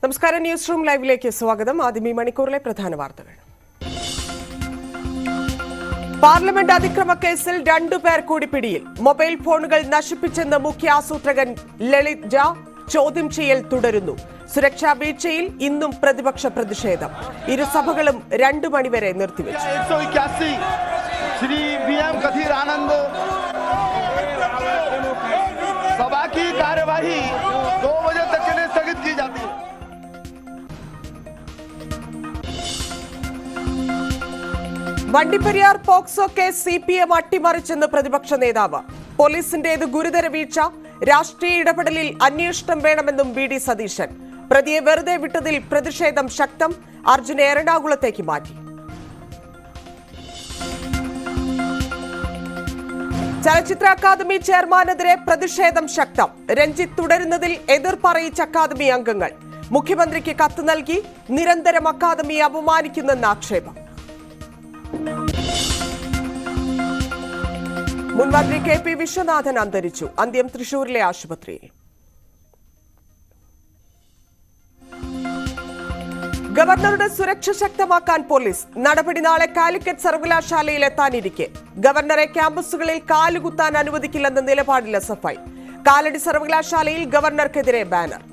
നമസ്കാരം, news room ലൈവിലേക്ക് സ്വാഗതം. ആദ്യം ഈ മണിക്കൂറിലെ പ്രധാന വാർത്തകൾ. പാർലമെന്റ് അതിക്രമ കേസിൽ 2 പേർ കൂടി പിടിയിൽ. മൊബൈൽ ഫോണുകൾ നശിപ്പിച്ചെന്ന് മുഖ്യ ആസൂത്രകൻ ലളിത് ജ. ചോദ്യം ചെയ്യൽ തുടരുന്നു. സുരക്ഷാ വീഴ്ചയിൽ ഇന്നും പ്രതിപക്ഷ പ്രതിഷേധം. ഇരുസഭകളും 2 മണിവരെ നിർത്തിവെച്ചു. सभा की कार्यवाही 2 बजे तक के लिए स्थगित की जाती है. വണ്ടിപ്പെരിയാർ പോക്സോ കേസ് CPM അട്ടിമറിച്ചെന്ന് പ്രതിപക്ഷ നേതാവ്. പോലീസിന്റേത് ഗുരുതര വീഴ്ച, രാഷ്ട്രീയ ഇടപെടലിൽ അന്വേഷണം വേണമെന്നും VD സതീശൻ. പ്രതിയെ വെറുതെ വിട്ടതിൽ പ്രതിഷേധം ശക്തം. അർജുനെ എറണാകുളത്തേക്ക് മാറ്റി. ചലച്ചിത്ര അക്കാദമി ചെയർമാനെതിരെ പ്രതിഷേധം ശക്തം. രഞ്ജിത്ത് തുടരുന്നതിൽ എതിർപ്പറിയിച്ച അക്കാദമി അംഗങ്ങൾ. മുഖ്യമന്ത്രിക്ക് കത്ത് നൽകി. നിരന്തരം അക്കാദമിയെ അപമാനിക്കുന്നെന്ന് ആക്ഷേപം. മുൻമന്ത്രി KP വിശ്വനാഥൻ അന്തരിച്ചു. അന്ത്യം തൃശൂരിലെ ആശുപത്രിയിൽ. ഗവർണറുടെ സുരക്ഷ ശക്തമാക്കാൻ പോലീസ്. നടപടി നാളെ കാലിക്കറ്റ് സർവകലാശാലയിൽ എത്താനിരിക്കെ ഗവർണറെ ക്യാമ്പസുകളിൽ കാലുകുത്താൻ അനുവദിക്കില്ലെന്ന നിലപാടിൽ SFI. കാലടി സർവകലാശാലയിൽ ഗവർണർക്കെതിരെ ബാനർ.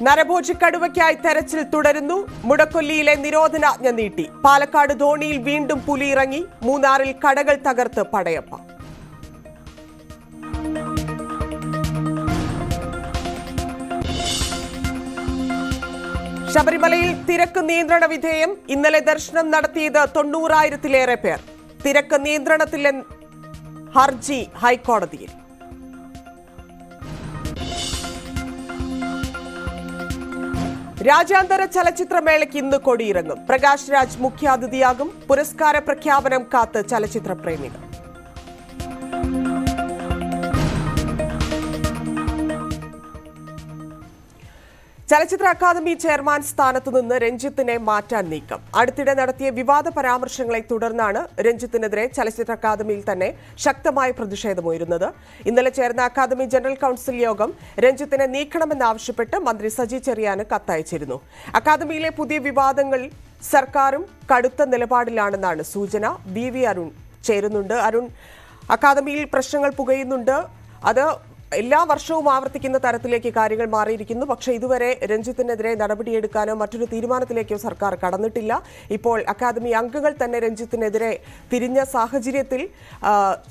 നരഭോജി കടുവയ്ക്കായി തെരച്ചിൽ തുടരുന്നു. മുടക്കൊല്ലിയിലെ നിരോധനാജ്ഞ നീട്ടി. പാലക്കാട് ധോണിയിൽ വീണ്ടും പുലി ഇറങ്ങി. മൂന്നാറിൽ കടകൾ തകർത്ത് പടയപ്പ. ശബരിമലയിൽ തിരക്ക് നിയന്ത്രണ വിധേയം. ഇന്നലെ ദർശനം നടത്തിയത് 90,000-ലേറെ പേർ. തിരക്ക് നിയന്ത്രണത്തിലെ ഹർജി ഹൈക്കോടതിയിൽ. രാജ്യാന്തര ചലച്ചിത്രമേളയ്ക്ക് ഇന്ന് കൊടിയിറങ്ങും. പ്രകാശ് രാജ് മുഖ്യാതിഥിയാകും. പുരസ്കാര പ്രഖ്യാപനം കാത്ത് ചലച്ചിത്ര പ്രേമികൾ. ചലച്ചിത്ര അക്കാദമി ചെയർമാൻ സ്ഥാനത്തു നിന്ന് രഞ്ജിത്തിനെ മാറ്റാൻ നീക്കം. അടുത്തിടെ നടത്തിയ വിവാദ പരാമർശങ്ങളെ തുടർന്നാണ് രഞ്ജിത്തിനെതിരെ ചലച്ചിത്ര അക്കാദമിയിൽ തന്നെ ശക്തമായ പ്രതിഷേധമുയരുന്നത്. ഇന്നലെ ചേർന്ന അക്കാദമി ജനറൽ കൌൺസിൽ യോഗം രഞ്ജിത്തിനെ നീക്കണമെന്നാവശ്യപ്പെട്ട് മന്ത്രി സജി ചെറിയാന് കത്തയച്ചിരുന്നു. അക്കാദമിയിലെ പുതിയ വിവാദങ്ങൾ സർക്കാരും കടുത്ത നിലപാടിലാണെന്നാണ് സൂചന. BV അരുൺ ചേരുന്നുണ്ട്. അരുൺ, അക്കാദമിയിൽ പ്രശ്നങ്ങൾ പുകയുന്നുണ്ട്. അത് എല്ലാ വർഷവും ആവർത്തിക്കുന്ന തരത്തിലേക്ക് കാര്യങ്ങൾ മാറിയിരിക്കുന്നു. പക്ഷേ ഇതുവരെ രഞ്ജിത്തിനെതിരെ നടപടിയെടുക്കാനോ മറ്റൊരു തീരുമാനത്തിലേക്കോ സർക്കാർ കടന്നിട്ടില്ല. ഇപ്പോൾ അക്കാദമി അംഗങ്ങൾ തന്നെ രഞ്ജിത്തിനെതിരെ തിരിഞ്ഞ സാഹചര്യത്തിൽ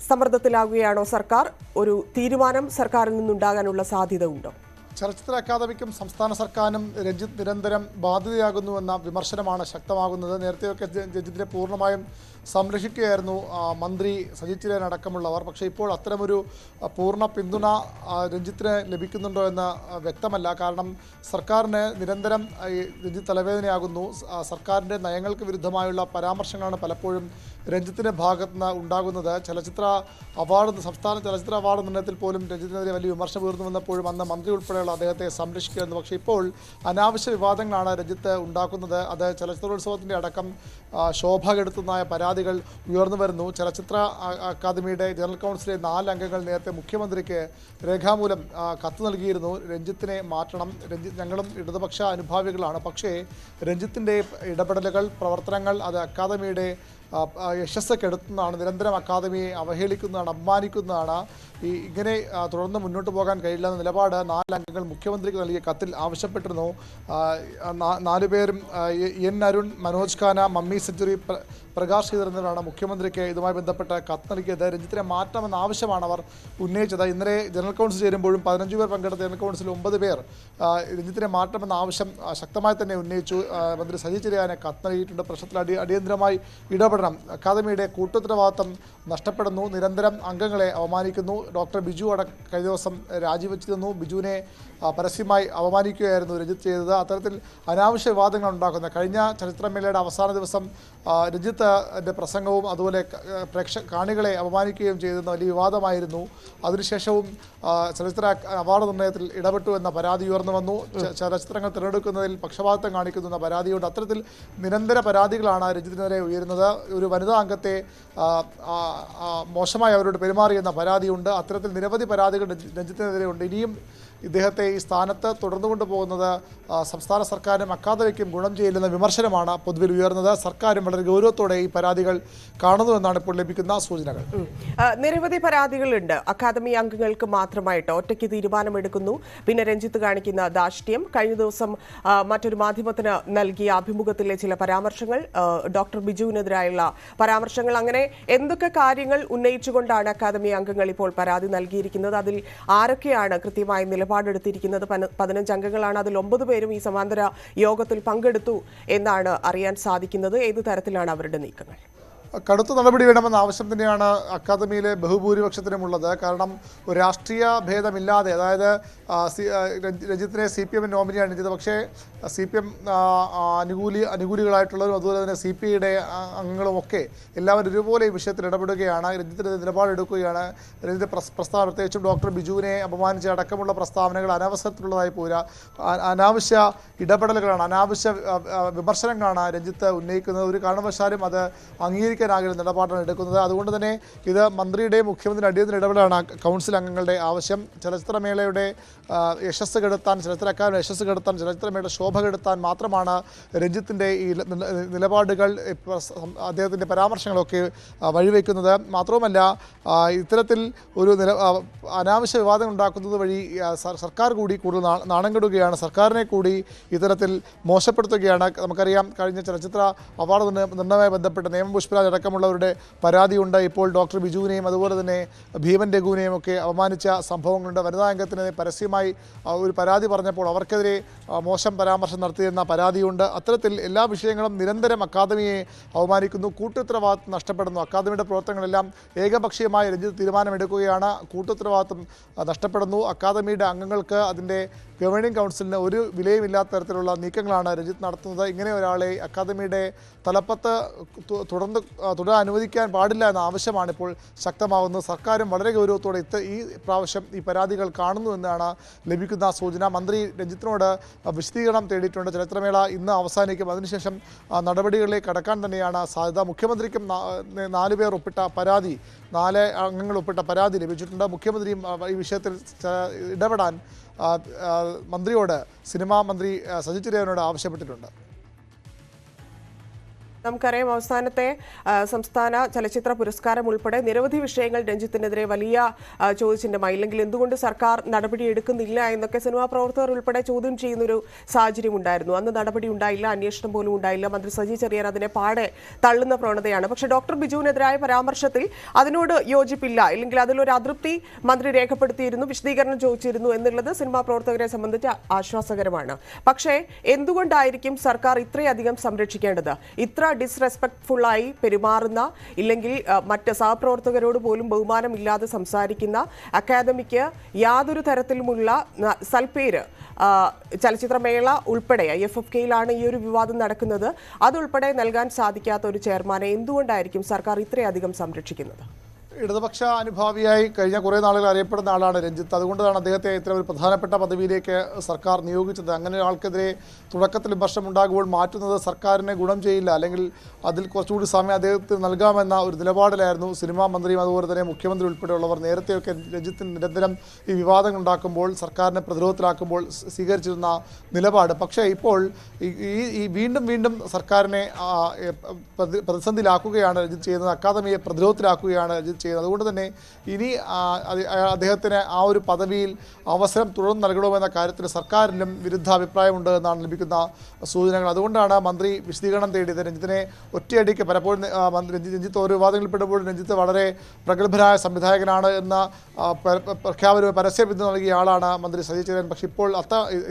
സമ്മർദ്ദത്തിലാകുകയാണോ സർക്കാർ? ഒരു തീരുമാനം സർക്കാരിൽ നിന്നുണ്ടാകാനുള്ള സാധ്യത ഉണ്ടോ? ചലച്ചിത്ര അക്കാദമിക്കും സംസ്ഥാന സർക്കാരിനും രഞ്ജിത്ത് നിരന്തരം ബാധ്യതയാകുന്നുവെന്ന വിമർശനമാണ് ശക്തമാകുന്നത്. നേരത്തെയൊക്കെ രഞ്ജിത്തിനെ പൂർണ്ണമായും സംരക്ഷിക്കുകയായിരുന്നു മന്ത്രി സജി ചെറിയാൻ അടക്കമുള്ളവർ. പക്ഷേ ഇപ്പോൾ അത്തരമൊരു പൂർണ്ണ പിന്തുണ രഞ്ജിത്തിന് ലഭിക്കുന്നുണ്ടോ എന്ന് വ്യക്തമല്ല. കാരണം സർക്കാരിന് നിരന്തരം രഞ്ജിത്ത് തലവേദനയാകുന്നു. സർക്കാരിൻ്റെ നയങ്ങൾക്ക് വിരുദ്ധമായുള്ള പരാമർശങ്ങളാണ് പലപ്പോഴും രഞ്ജിത്തിൻ്റെ ഭാഗത്തുനിന്ന് ഉണ്ടാകുന്നത്. ചലച്ചിത്ര അവാർഡ്, സംസ്ഥാന ചലച്ചിത്ര അവാർഡ് നിർണ്ണയത്തിൽ പോലും രഞ്ജിത്തിനെതിരെ വലിയ വിമർശനം ഉയർന്നു വന്നപ്പോഴും അന്ന് മന്ത്രി ഉൾപ്പെടെയുള്ള അദ്ദേഹത്തെ സംരക്ഷിക്കുകയായിരുന്നു. പക്ഷേ ഇപ്പോൾ അനാവശ്യ വിവാദങ്ങളാണ് രഞ്ജിത്ത് ഉണ്ടാക്കുന്നത്. അത് ചലച്ചിത്രോത്സവത്തിൻ്റെ അടക്കം ശോഭ കെടുത്തുന്നതായ പരാതികൾ ഉയർന്നു വരുന്നു. ചലച്ചിത്ര അക്കാദമിയുടെ ജനറൽ കൗൺസിലെ 4 അംഗങ്ങൾ നേരത്തെ മുഖ്യമന്ത്രിക്ക് രേഖാമൂലം കത്ത് നൽകിയിരുന്നു. രഞ്ജിത്തിനെ മാറ്റണം, ഞങ്ങളും ഇടതുപക്ഷ അനുഭാവികളാണ്, പക്ഷേ രഞ്ജിത്തിൻ്റെ ഇടപെടലുകൾ, പ്രവർത്തനങ്ങൾ അത് അക്കാദമിയുടെ യശസ്സ് കെടുത്തുന്നതാണ്, നിരന്തരം അക്കാദമിയെ അവഹേളിക്കുന്നതാണ്, അപമാനിക്കുന്നതാണ്. ഇങ്ങനെ തുടർന്ന് മുന്നോട്ട് പോകാൻ കഴിയില്ല എന്ന നിലപാട് 4 അംഗങ്ങൾ മുഖ്യമന്ത്രിക്ക് നൽകിയ കത്തിൽ ആവശ്യപ്പെട്ടിരുന്നു. 4 പേരും N അരുൺ, മനോജ് ഖാന, മമ്മി സെഞ്ചുറി, പ്രകാശ് ശ്രീധർ എന്നിവരാണ് മുഖ്യമന്ത്രിക്ക് ഇതുമായി ബന്ധപ്പെട്ട് കത്ത് നൽകിയത്. രഞ്ജിത്തിനെ മാറ്റണമെന്ന ആവശ്യമാണ് അവർ ഉന്നയിച്ചത്. ഇന്നലെ ജനറൽ കൗൺസിൽ ചേരുമ്പോഴും 15 പേർ പങ്കെടുത്ത ജനറൽ കൗൺസിൽ 9 പേർ രഞ്ജിത്തിനെ മാറ്റണമെന്ന ആവശ്യം ശക്തമായി തന്നെ ഉന്നയിച്ചു. മന്ത്രി സജി ചെറിയാനെ കത്ത് നൽകിയിട്ടുണ്ട്. പ്രശ്നത്തിൽ അടിയന്തരമായി ഇടപെടണം. അക്കാദമിയുടെ കൂട്ടുത്തരവാദിത്തം നഷ്ടപ്പെടുന്നു. നിരന്തരം അംഗങ്ങളെ അവമാനിക്കുന്നു. ഡോക്ടർ ബിജു കഴിഞ്ഞ ദിവസം രാജിവെച്ചിരുന്നു. ബിജുവിനെ പരസ്യമായി അപമാനിക്കുകയായിരുന്നു രഞ്ജിത്ത് ചെയ്തത്. അത്തരത്തിൽ അനാവശ്യ വിവാദങ്ങൾ ഉണ്ടാക്കുന്നത്. കഴിഞ്ഞ ചലച്ചിത്രമേളയുടെ അവസാന ദിവസം രഞ്ജിത്തിന്റെ പ്രസംഗവും അതുപോലെ കാണികളെ അപമാനിക്കുകയും ചെയ്തെന്ന വലിയ വിവാദമായിരുന്നു. അതിനുശേഷവും ചലച്ചിത്ര അവാർഡ് നിർണ്ണയത്തിൽ ഇടപെട്ടു എന്ന പരാതി ഉയർന്നു വന്നു. ചലച്ചിത്രങ്ങൾ തിരഞ്ഞെടുക്കുന്നതിൽ പക്ഷപാതം കാണിക്കുന്നു എന്ന പരാതിയുണ്ട്. അത്തരത്തിൽ നിരന്തര പരാതികളാണ് രഞ്ജിത്തിനെതിരെ ഉയരുന്നത്. ഒരു വനിതാ അംഗത്തെ മോശമായി അവരോട് പെരുമാറിയെന്ന പരാതിയുണ്ട്. അത്തരത്തിൽ നിരവധി പരാതികൾ രഞ്ജിത്തിനെതിരെ ഉണ്ട്. ഇനിയും ഇദ്ദേഹത്തെ ഈ സ്ഥാനത്ത് തുടർന്നു കൊണ്ടുപോകുന്നത് സംസ്ഥാന സർക്കാരിനും അക്കാദമിക്കും ഗുണം ചെയ്യില്ലെന്ന വിമർശനമാണ് പൊതുവിൽ ഉയർന്നത്. സർക്കാരും വളരെ ഗൗരവത്തോടെ ഈ പരാതികൾ കാണുന്നുവെന്നാണ് ഇപ്പോൾ ലഭിക്കുന്ന സൂചനകൾ. നിരവധി പരാതികളുണ്ട്. അക്കാദമി അംഗങ്ങൾക്ക് മാത്രമായിട്ട് ഒറ്റയ്ക്ക് തീരുമാനമെടുക്കുന്നു. പിന്നെ രഞ്ജിത്ത് കാണിക്കുന്ന ധാർഷ്ട്യം, കഴിഞ്ഞ ദിവസം മറ്റൊരു മാധ്യമത്തിന് നൽകിയ അഭിമുഖത്തിലെ ചില പരാമർശങ്ങൾ, ഡോക്ടർ ബിജുവിനെതിരായുള്ള പരാമർശങ്ങൾ, അങ്ങനെ എന്തൊക്കെ കാര്യങ്ങൾ ഉന്നയിച്ചുകൊണ്ടാണ് അക്കാദമി അംഗങ്ങൾ ഇപ്പോൾ പരാതി നൽകിയിരിക്കുന്നത്. അതിൽ ആരൊക്കെയാണ് കൃത്യമായി നിലപാടെടുത്തിരിക്കുന്നത്? 15 അംഗങ്ങളാണ്. അതിൽ 9 പേരും ഈ സമാന്തര യോഗത്തിൽ പങ്കെടുത്തു എന്നാണ് അറിയാൻ സാധിക്കുന്നത്. ഏതു തരത്തിലാണ് അവരുടെ നീക്കങ്ങൾ? കടുത്ത നടപടി വേണമെന്ന ആവശ്യം തന്നെയാണ് അക്കാദമിയിലെ ബഹുഭൂരിപക്ഷത്തിനുമുള്ളത്. കാരണം ഒരു രാഷ്ട്രീയ ഭേദമില്ലാതെ, അതായത് രഞ്ജിത്തിനെ CPM നോമിനിയാണ് ചെയ്തത്. പക്ഷേ CPM അനുകൂലികളായിട്ടുള്ളവരും അതുപോലെ തന്നെ CPIയുടെ അംഗങ്ങളുമൊക്കെ എല്ലാവരും ഒരുപോലെ ഈ വിഷയത്തിൽ ഇടപെടുകയാണ്. രഞ്ജിത്തിനെതിരെ നിലപാടെടുക്കുകയാണ്. രഞ്ജിത്ത് പ്രസ്താവന, പ്രത്യേകിച്ചും ഡോക്ടർ ബിജുവിനെ അപമാനിച്ച അടക്കമുള്ള പ്രസ്താവനകൾ അനവസരത്തിലുള്ളതായി പോരാ, അനാവശ്യ ഇടപെടലുകളാണ്, അനാവശ്യ വിമർശനങ്ങളാണ് രഞ്ജിത്ത് ഉന്നയിക്കുന്നത്. ഒരു കാരണവശാലും അത് അംഗീകരിക്കാനാകില്ല നിലപാടാണ് എടുക്കുന്നത്. അതുകൊണ്ട് തന്നെ ഇത് മന്ത്രിയുടെയും മുഖ്യമന്ത്രിയുടെ അടിയന്തര ഇടപെടലാണ് കൗൺസിൽ അംഗങ്ങളുടെ ആവശ്യം. ചലച്ചിത്രമേളയുടെ യശസ് കെടുത്താൻ, ചലച്ചിത്ര അക്കാദമിയുടെ യശസ് കെടുത്താൻ, ചലച്ചിത്രമേളയുടെ ശോഭ കെടുത്താൻ മാത്രമാണ് രഞ്ജിത്തിൻ്റെ ഈ നിലപാടുകൾ, അദ്ദേഹത്തിൻ്റെ പരാമർശങ്ങളൊക്കെ വഴിവെക്കുന്നത്. മാത്രവുമല്ല, ഇത്തരത്തിൽ ഒരു അനാവശ്യ വിവാദം ഉണ്ടാക്കുന്നത് വഴി സർക്കാർ കൂടി കൂടുതൽ നാണം കെടുകയാണ്, സർക്കാരിനെ കൂടി ഇത്തരത്തിൽ മോശപ്പെടുത്തുകയാണ്. നമുക്കറിയാം, കഴിഞ്ഞ ചലച്ചിത്ര അവാർഡ് നിർണ്ണയവുമായി ബന്ധപ്പെട്ട് നേമം പുഷ്പരാജ് അടക്കമുള്ളവരുടെ പരാതിയുണ്ട്. ഇപ്പോൾ ഡോക്ടർ ബിജുവിനെയും അതുപോലെ തന്നെ ഭീമൻ രഘുവിനെയും ഒക്കെ അപമാനിച്ച സംഭവങ്ങളുണ്ട്. വനിതാ അംഗത്തിന് പരസ്യമായി ഒരു പരാതി പറഞ്ഞപ്പോൾ അവർക്കെതിരെ മോശം പരാമർശം നടത്തിയെന്ന പരാതിയുണ്ട്. അത്തരത്തിൽ എല്ലാ വിഷയങ്ങളും നിരന്തരം അക്കാദമിയെ അവമാനിക്കുന്നു. കൂട്ടുത്തരവാദിത്വം നഷ്ടപ്പെടുന്നു. അക്കാദമിയുടെ പ്രവർത്തനങ്ങളെല്ലാം ഏകപക്ഷീയമായി രഞ്ജിത്ത് തീരുമാനമെടുക്കുകയാണ്. കൂട്ടുത്തരവാദിത്വം നഷ്ടപ്പെടുന്നു. അക്കാദമിയുടെ അംഗങ്ങൾക്ക്, അതിൻ്റെ ഗവേണിംഗ് കൗൺസിലിന് ഒരു വിലയുമില്ലാത്ത തരത്തിലുള്ള നീക്കങ്ങളാണ് രഞ്ജിത്ത് നടത്തുന്നത്. ഇങ്ങനെ ഒരാളെ അക്കാദമിയുടെ തലപ്പത്ത് തുടരാൻ അനുവദിക്കാൻ പാടില്ല എന്ന ആവശ്യമാണ് ഇപ്പോൾ ശക്തമാകുന്നത്. സർക്കാരും വളരെ ഗൗരവത്തോടെ ഈ പ്രാവശ്യം ഈ പരാതികൾ കാണുന്നു എന്നാണ് ലഭിക്കുന്ന സൂചന. മന്ത്രി രഞ്ജിത്തിനോട് വിശദീകരണം തേടിയിട്ടുണ്ട്. ചലച്ചിത്രമേള ഇന്ന് അവസാനിക്കും. അതിനുശേഷം നടപടികളിലേക്ക് കടക്കാൻ തന്നെയാണ് സാധ്യത. മുഖ്യമന്ത്രിക്കും 4 പേർ ഒപ്പിട്ട പരാതി, 4 അംഗങ്ങൾ ഒപ്പിട്ട പരാതി ലഭിച്ചിട്ടുണ്ട്. മുഖ്യമന്ത്രിയും ഈ വിഷയത്തിൽ ഇടപെടാൻ മന്ത്രിയോട്, സിനിമാ മന്ത്രി സജി ചെറിയാനോട് ആവശ്യപ്പെട്ടിട്ടുണ്ട്. നമുക്കറിയാം, അവസാനത്തെ സംസ്ഥാന ചലച്ചിത്ര പുരസ്കാരം ഉൾപ്പെടെ നിരവധി വിഷയങ്ങൾ രഞ്ജിത്തിനെതിരെ വലിയ ചോദ്യചിഹ്നമായി. ഇല്ലെങ്കിൽ എന്തുകൊണ്ട് സർക്കാർ നടപടി എടുക്കുന്നില്ല എന്നൊക്കെ സിനിമാ പ്രവർത്തകർ ഉൾപ്പെടെ ചോദ്യം ചെയ്യുന്നൊരു സാഹചര്യം ഉണ്ടായിരുന്നു. അന്ന് നടപടി ഉണ്ടായില്ല, അന്വേഷണം പോലും ഉണ്ടായില്ല. മന്ത്രി സജി ചെറിയാൻ അതിനെ പാടെ തള്ളുന്ന പ്രവണതയാണ്. പക്ഷേ ഡോക്ടർ ബിജുവിനെതിരായ പരാമർശത്തിൽ അതിനോട് യോജിപ്പില്ല, ഇല്ലെങ്കിൽ അതിലൊരു അതൃപ്തി മന്ത്രി രേഖപ്പെടുത്തിയിരുന്നു, വിശദീകരണം ചോദിച്ചിരുന്നു എന്നുള്ളത് സിനിമാ പ്രവർത്തകരെ സംബന്ധിച്ച് ആശ്വാസകരമാണ്. പക്ഷേ എന്തുകൊണ്ടായിരിക്കും സർക്കാർ ഇത്രയധികം സംരക്ഷിക്കേണ്ടത്? ഇത്ര ഡിസ്റെസ്പെക്ട്ഫുള്ളായി പെരുമാറുന്ന, ഇല്ലെങ്കിൽ മറ്റ് സഹപ്രവർത്തകരോട് പോലും ബഹുമാനമില്ലാതെ സംസാരിക്കുന്ന അക്കാദമിക്ക് യാതൊരു തരത്തിലുമുള്ള സൽപ്പേര്, ചലച്ചിത്രമേള ഉൾപ്പെടെ IFFKയിലാണ് ഈ ഒരു വിവാദം നടക്കുന്നത്, അതുൾപ്പെടെ നൽകാൻ സാധിക്കാത്ത ഒരു ചെയർമാനെ എന്തുകൊണ്ടായിരിക്കും സർക്കാർ ഇത്രയധികം സംരക്ഷിക്കുന്നത്? ഇടതുപക്ഷ അനുഭാവിയായി കഴിഞ്ഞ കുറേ നാളുകൾ അറിയപ്പെടുന്ന ആളാണ് രഞ്ജിത്ത്. അതുകൊണ്ടാണ് അദ്ദേഹത്തെ ഇത്തരം ഒരു പ്രധാനപ്പെട്ട പദവിയിലേക്ക് സർക്കാർ നിയോഗിച്ചത്. അങ്ങനെ ആൾക്കെതിരെ തുടക്കത്തിൽ വിമർശനം ഉണ്ടാകുമ്പോൾ മാറ്റുന്നത് സർക്കാരിനെ ഗുണം ചെയ്യില്ല, അല്ലെങ്കിൽ അതിൽ കുറച്ചുകൂടി സമയം അദ്ദേഹത്തിന് നൽകാമെന്ന ഒരു നിലപാടിലായിരുന്നു സിനിമാ മന്ത്രിയും അതുപോലെ തന്നെ മുഖ്യമന്ത്രി ഉൾപ്പെടെയുള്ളവർ. നേരത്തെയൊക്കെ രഞ്ജിത്തിന് നിരന്തരം ഈ വിവാദങ്ങൾ ഉണ്ടാക്കുമ്പോൾ, സർക്കാരിനെ പ്രതിരോധത്തിലാക്കുമ്പോൾ സ്വീകരിച്ചിരുന്ന നിലപാട്. പക്ഷേ ഇപ്പോൾ ഈ വീണ്ടും സർക്കാരിനെ പ്രതിസന്ധിയിലാക്കുകയാണ് രഞ്ജിത്ത് ചെയ്യുന്നത്. അക്കാദമിയെ പ്രതിരോധത്തിലാക്കുകയാണ് രഞ്ജിത്ത് ചെയ്യുന്നത്. അതുകൊണ്ട് തന്നെ ഇനി അദ്ദേഹത്തിന് ആ ഒരു പദവിയിൽ അവസരം തുടർന്ന് നൽകണമെന്ന കാര്യത്തിൽ സർക്കാരിനും വിരുദ്ധ അഭിപ്രായമുണ്ട് എന്നാണ് ലഭിക്കുന്ന സൂചനകൾ. അതുകൊണ്ടാണ് മന്ത്രി വിശദീകരണം തേടിയത്. രഞ്ജിത്തിനെ ഒറ്റയടിക്ക് പലപ്പോഴും രഞ്ജിത്ത് ഓരോ വിവാദങ്ങളിൽപ്പെടുമ്പോൾ രഞ്ജിത്ത് വളരെ പ്രഗത്ഭനായ സംവിധായകനാണ് എന്ന പ്രഖ്യാപന പരസ്യ പിന്തുണ നൽകിയ ആളാണ് മന്ത്രി സജി ചെറിയാൻ. പക്ഷേ ഇപ്പോൾ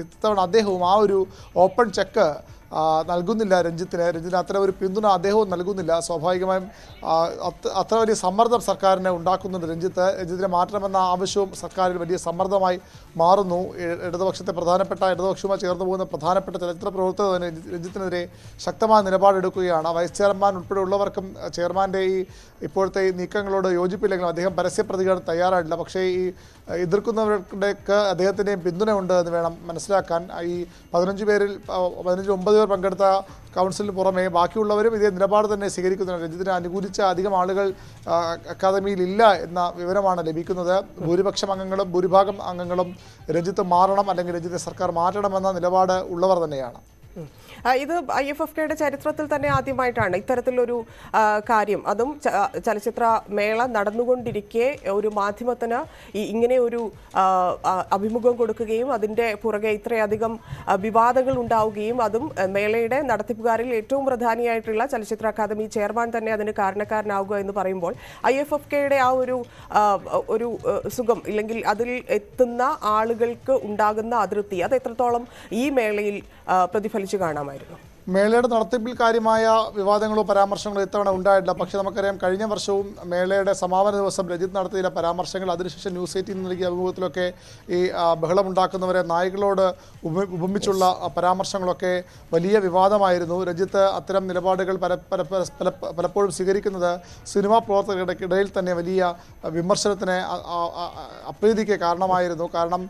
ഇത്തവണ അദ്ദേഹവും ആ ഒരു ഓപ്പൺ ചെക്ക് നൽകുന്നില്ല രഞ്ജിത്തിന് അത്ര ഒരു പിന്തുണ അദ്ദേഹവും നൽകുന്നില്ല. സ്വാഭാവികമായും അത്ര വലിയ സമ്മർദ്ദം സർക്കാരിന് ഉണ്ടാക്കുന്നുണ്ട് രഞ്ജിത്തിനെ മാറ്റണമെന്ന ആവശ്യവും സർക്കാരിൽ വലിയ സമ്മർദ്ദമായി മാറുന്നു. ഇടതുപക്ഷവുമായി ചേർന്ന് പോകുന്ന പ്രധാനപ്പെട്ട ചലച്ചിത്ര പ്രവർത്തകർ തന്നെ രഞ്ജിത്തിനെതിരെ ശക്തമായ നിലപാടെടുക്കുകയാണ്. വൈസ് ചെയർമാൻ ഉൾപ്പെടെയുള്ളവർക്കും ചെയർമാൻ്റെ ഈ ഇപ്പോഴത്തെ ഈ നീക്കങ്ങളോട് യോജിപ്പില്ലെങ്കിലും അദ്ദേഹം പരസ്യ പ്രതികരണം തയ്യാറായിട്ടില്ല. പക്ഷേ ഈ എതിർക്കുന്നവരുടെയൊക്കെ അദ്ദേഹത്തിൻ്റെയും പിന്തുണയുണ്ട് എന്ന് വേണം മനസ്സിലാക്കാൻ. ഈ 15 പേരിൽ 9 പേർ പേർ പങ്കെടുത്ത കൗൺസിലിന് പുറമെ ബാക്കിയുള്ളവരും ഇതേ നിലപാട് തന്നെ സ്വീകരിക്കുന്നുണ്ട്. രഞ്ജിത്തിനെ അനുകൂലിച്ച അധികം ആളുകൾ അക്കാദമിയിൽ ഇല്ല എന്ന വിവരമാണ് ലഭിക്കുന്നത്. ഭൂരിഭാഗം അംഗങ്ങളും രഞ്ജിത്ത് മാറണം അല്ലെങ്കിൽ രഞ്ജിത്തെ സർക്കാർ മാറ്റണമെന്ന നിലപാട് ഉള്ളവർ തന്നെയാണ്. ഇത് IFFKയുടെ ചരിത്രത്തിൽ തന്നെ ആദ്യമായിട്ടാണ് ഇത്തരത്തിലൊരു കാര്യം, അതും ചലച്ചിത്ര മേള നടന്നുകൊണ്ടിരിക്കെ ഒരു മാധ്യമത്തിന് ഇങ്ങനെ ഒരു അഭിമുഖം കൊടുക്കുകയും അതിൻ്റെ പുറകെ ഇത്രയധികം വിവാദങ്ങൾ ഉണ്ടാവുകയും അതും മേളയുടെ നടത്തിപ്പുകാരിൽ ഏറ്റവും പ്രധാനിയായിട്ടുള്ള ചലച്ചിത്ര അക്കാദമി ചെയർമാൻ തന്നെ അതിന് കാരണക്കാരനാവുക എന്ന് പറയുമ്പോൾ IFFKയുടെ ആ ഒരു സുഖം ഇല്ലെങ്കിൽ അതിൽ എത്തുന്ന ആളുകൾക്ക് ഉണ്ടാകുന്ന അതൃപ്തി അത് എത്രത്തോളം ഈ മേളയിൽ പ്രതിഫലിച്ചു കാണാമായിരുന്നു? മേളയുടെ നടത്തിപ്പിൽ കാര്യമായ വിവാദങ്ങളോ പരാമർശങ്ങളോ ഇത്തവണ ഉണ്ടായിട്ടില്ല. പക്ഷേ നമുക്കറിയാം, കഴിഞ്ഞ വർഷവും മേളയുടെ സമാപന ദിവസം രഞ്ജിത്ത് നടത്തിയ പരാമർശങ്ങൾ, അതിനുശേഷം ന്യൂസ് 18 നൽകിയ അഭിമുഖത്തിലൊക്കെ ഈ ബഹളമുണ്ടാക്കുന്നവരെ നായികളോട് ഉപമിച്ചുള്ള പരാമർശങ്ങളൊക്കെ വലിയ വിവാദമായിരുന്നു. രഞ്ജിത്ത് അത്തരം നിലപാടുകൾ പലപ്പോഴും സ്വീകരിക്കുന്നത് സിനിമാ പ്രവർത്തകർക്കിടയിൽ തന്നെ വലിയ വിമർശനത്തിന്, അപ്രീതിക്ക് കാരണമായിരുന്നു. കാരണം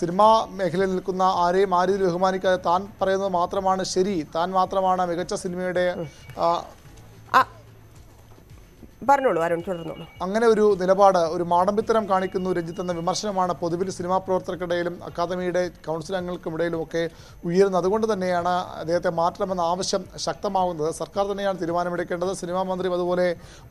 സിനിമാ മേഖലയിൽ നിൽക്കുന്ന ആരെയും ആ രീതിയിൽ ബഹുമാനിക്കാതെ താൻ പറയുന്നത് മാത്രമാണ് ശരി, താൻ മാത്രമാണ് മികച്ച സിനിമയുടെ പറഞ്ഞോളൂ അരുൺ, തുടർന്നോളൂ. അങ്ങനെ ഒരു നിലപാട്, ഒരു മാടമ്പിത്തരം കാണിക്കുന്നു രഞ്ജിത്ത് എന്ന വിമർശനമാണ് പൊതുവിൽ സിനിമാ പ്രവർത്തകർക്കിടയിലും അക്കാദമിയുടെ കൗൺസിൽ അംഗങ്ങൾക്കിടയിലും ഒക്കെ ഉയരുന്നത്. അതുകൊണ്ട് തന്നെയാണ് അദ്ദേഹത്തെ മാറ്റണമെന്ന ആവശ്യം ശക്തമാകുന്നത്. സർക്കാർ തന്നെയാണ് തീരുമാനമെടുക്കേണ്ടത്. സിനിമാ മന്ത്രിയും അതുപോലെ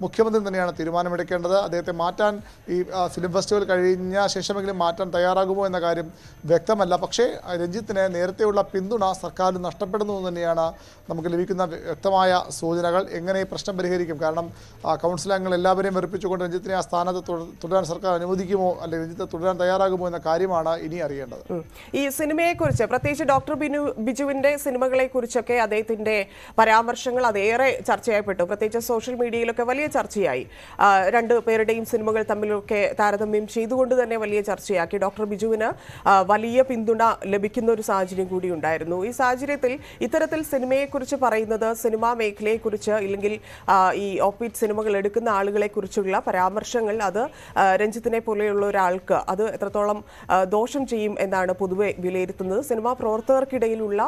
മുഖ്യമന്ത്രി തന്നെയാണ് തീരുമാനമെടുക്കേണ്ടത്. അദ്ദേഹത്തെ മാറ്റാൻ ഈ ഫിലിം ഫെസ്റ്റിവൽ കഴിഞ്ഞ ശേഷമെങ്കിലും മാറ്റാൻ തയ്യാറാകുമോ എന്ന കാര്യം വ്യക്തമല്ല. പക്ഷേ രഞ്ജിത്തിന് നേരത്തെയുള്ള പിന്തുണ സർക്കാരിന് നഷ്ടപ്പെടുന്നു എന്ന് തന്നെയാണ് നമുക്ക് ലഭിക്കുന്ന വ്യക്തമായ സൂചനകൾ. എങ്ങനെ ഈ പ്രശ്നം പരിഹരിക്കും? കാരണം കൗൺസിൽ അംഗങ്ങൾ എല്ലാവരെയും വെറുപ്പിച്ചുകൊണ്ട് രഞ്ജിത്തിനെ ആ സ്ഥാനത്ത് തുടരാൻ സർക്കാർ അനുവദിക്കുമോ അല്ലെങ്കിൽ രഞ്ജിത്ത് തുടരാൻ തയ്യാറാകുമോ എന്ന കാര്യമാണ് ഇനി അറിയേണ്ടത്. ഈ സിനിമയെക്കുറിച്ച്, പ്രത്യേകിച്ച് ഡോക്ടർ ബിജുവിന്റെ സിനിമകളെ കുറിച്ചൊക്കെ അദ്ദേഹത്തിന്റെ പരാമർശങ്ങൾ അതേറെ ചർച്ചയായപ്പെട്ടു. പ്രത്യേകിച്ച് സോഷ്യൽ മീഡിയയിലൊക്കെ വലിയ ചർച്ചയായി. രണ്ടു പേരുടെയും സിനിമകൾ തമ്മിലൊക്കെ താരതമ്യം ചെയ്തുകൊണ്ട് തന്നെ വലിയ ചർച്ചയാക്കി. ഡോക്ടർ ബിജുവിന് വലിയ പിന്തുണ ലഭിക്കുന്ന ഒരു സാഹചര്യം കൂടി ഉണ്ടായിരുന്നു. ഈ സാഹചര്യത്തിൽ ഇത്തരത്തിൽ സിനിമയെക്കുറിച്ച് പറയുന്നത്, സിനിമാ മേഖലയെക്കുറിച്ച് ഇല്ലെങ്കിൽ ഈ ഓപ്പീറ്റ് സിനിമകൾ എടുക്കുന്ന ആളുകളെ കുറിച്ചുള്ള പരാമർശങ്ങൾ അത് രഞ്ജിത്തിനെ പോലെയുള്ള ഒരാൾക്ക് അത് എത്രത്തോളം ദോഷം ചെയ്യും എന്നാണ് പൊതുവെ വിലയിരുത്തുന്നത്. സിനിമാ പ്രവർത്തകർക്കിടയിലുള്ള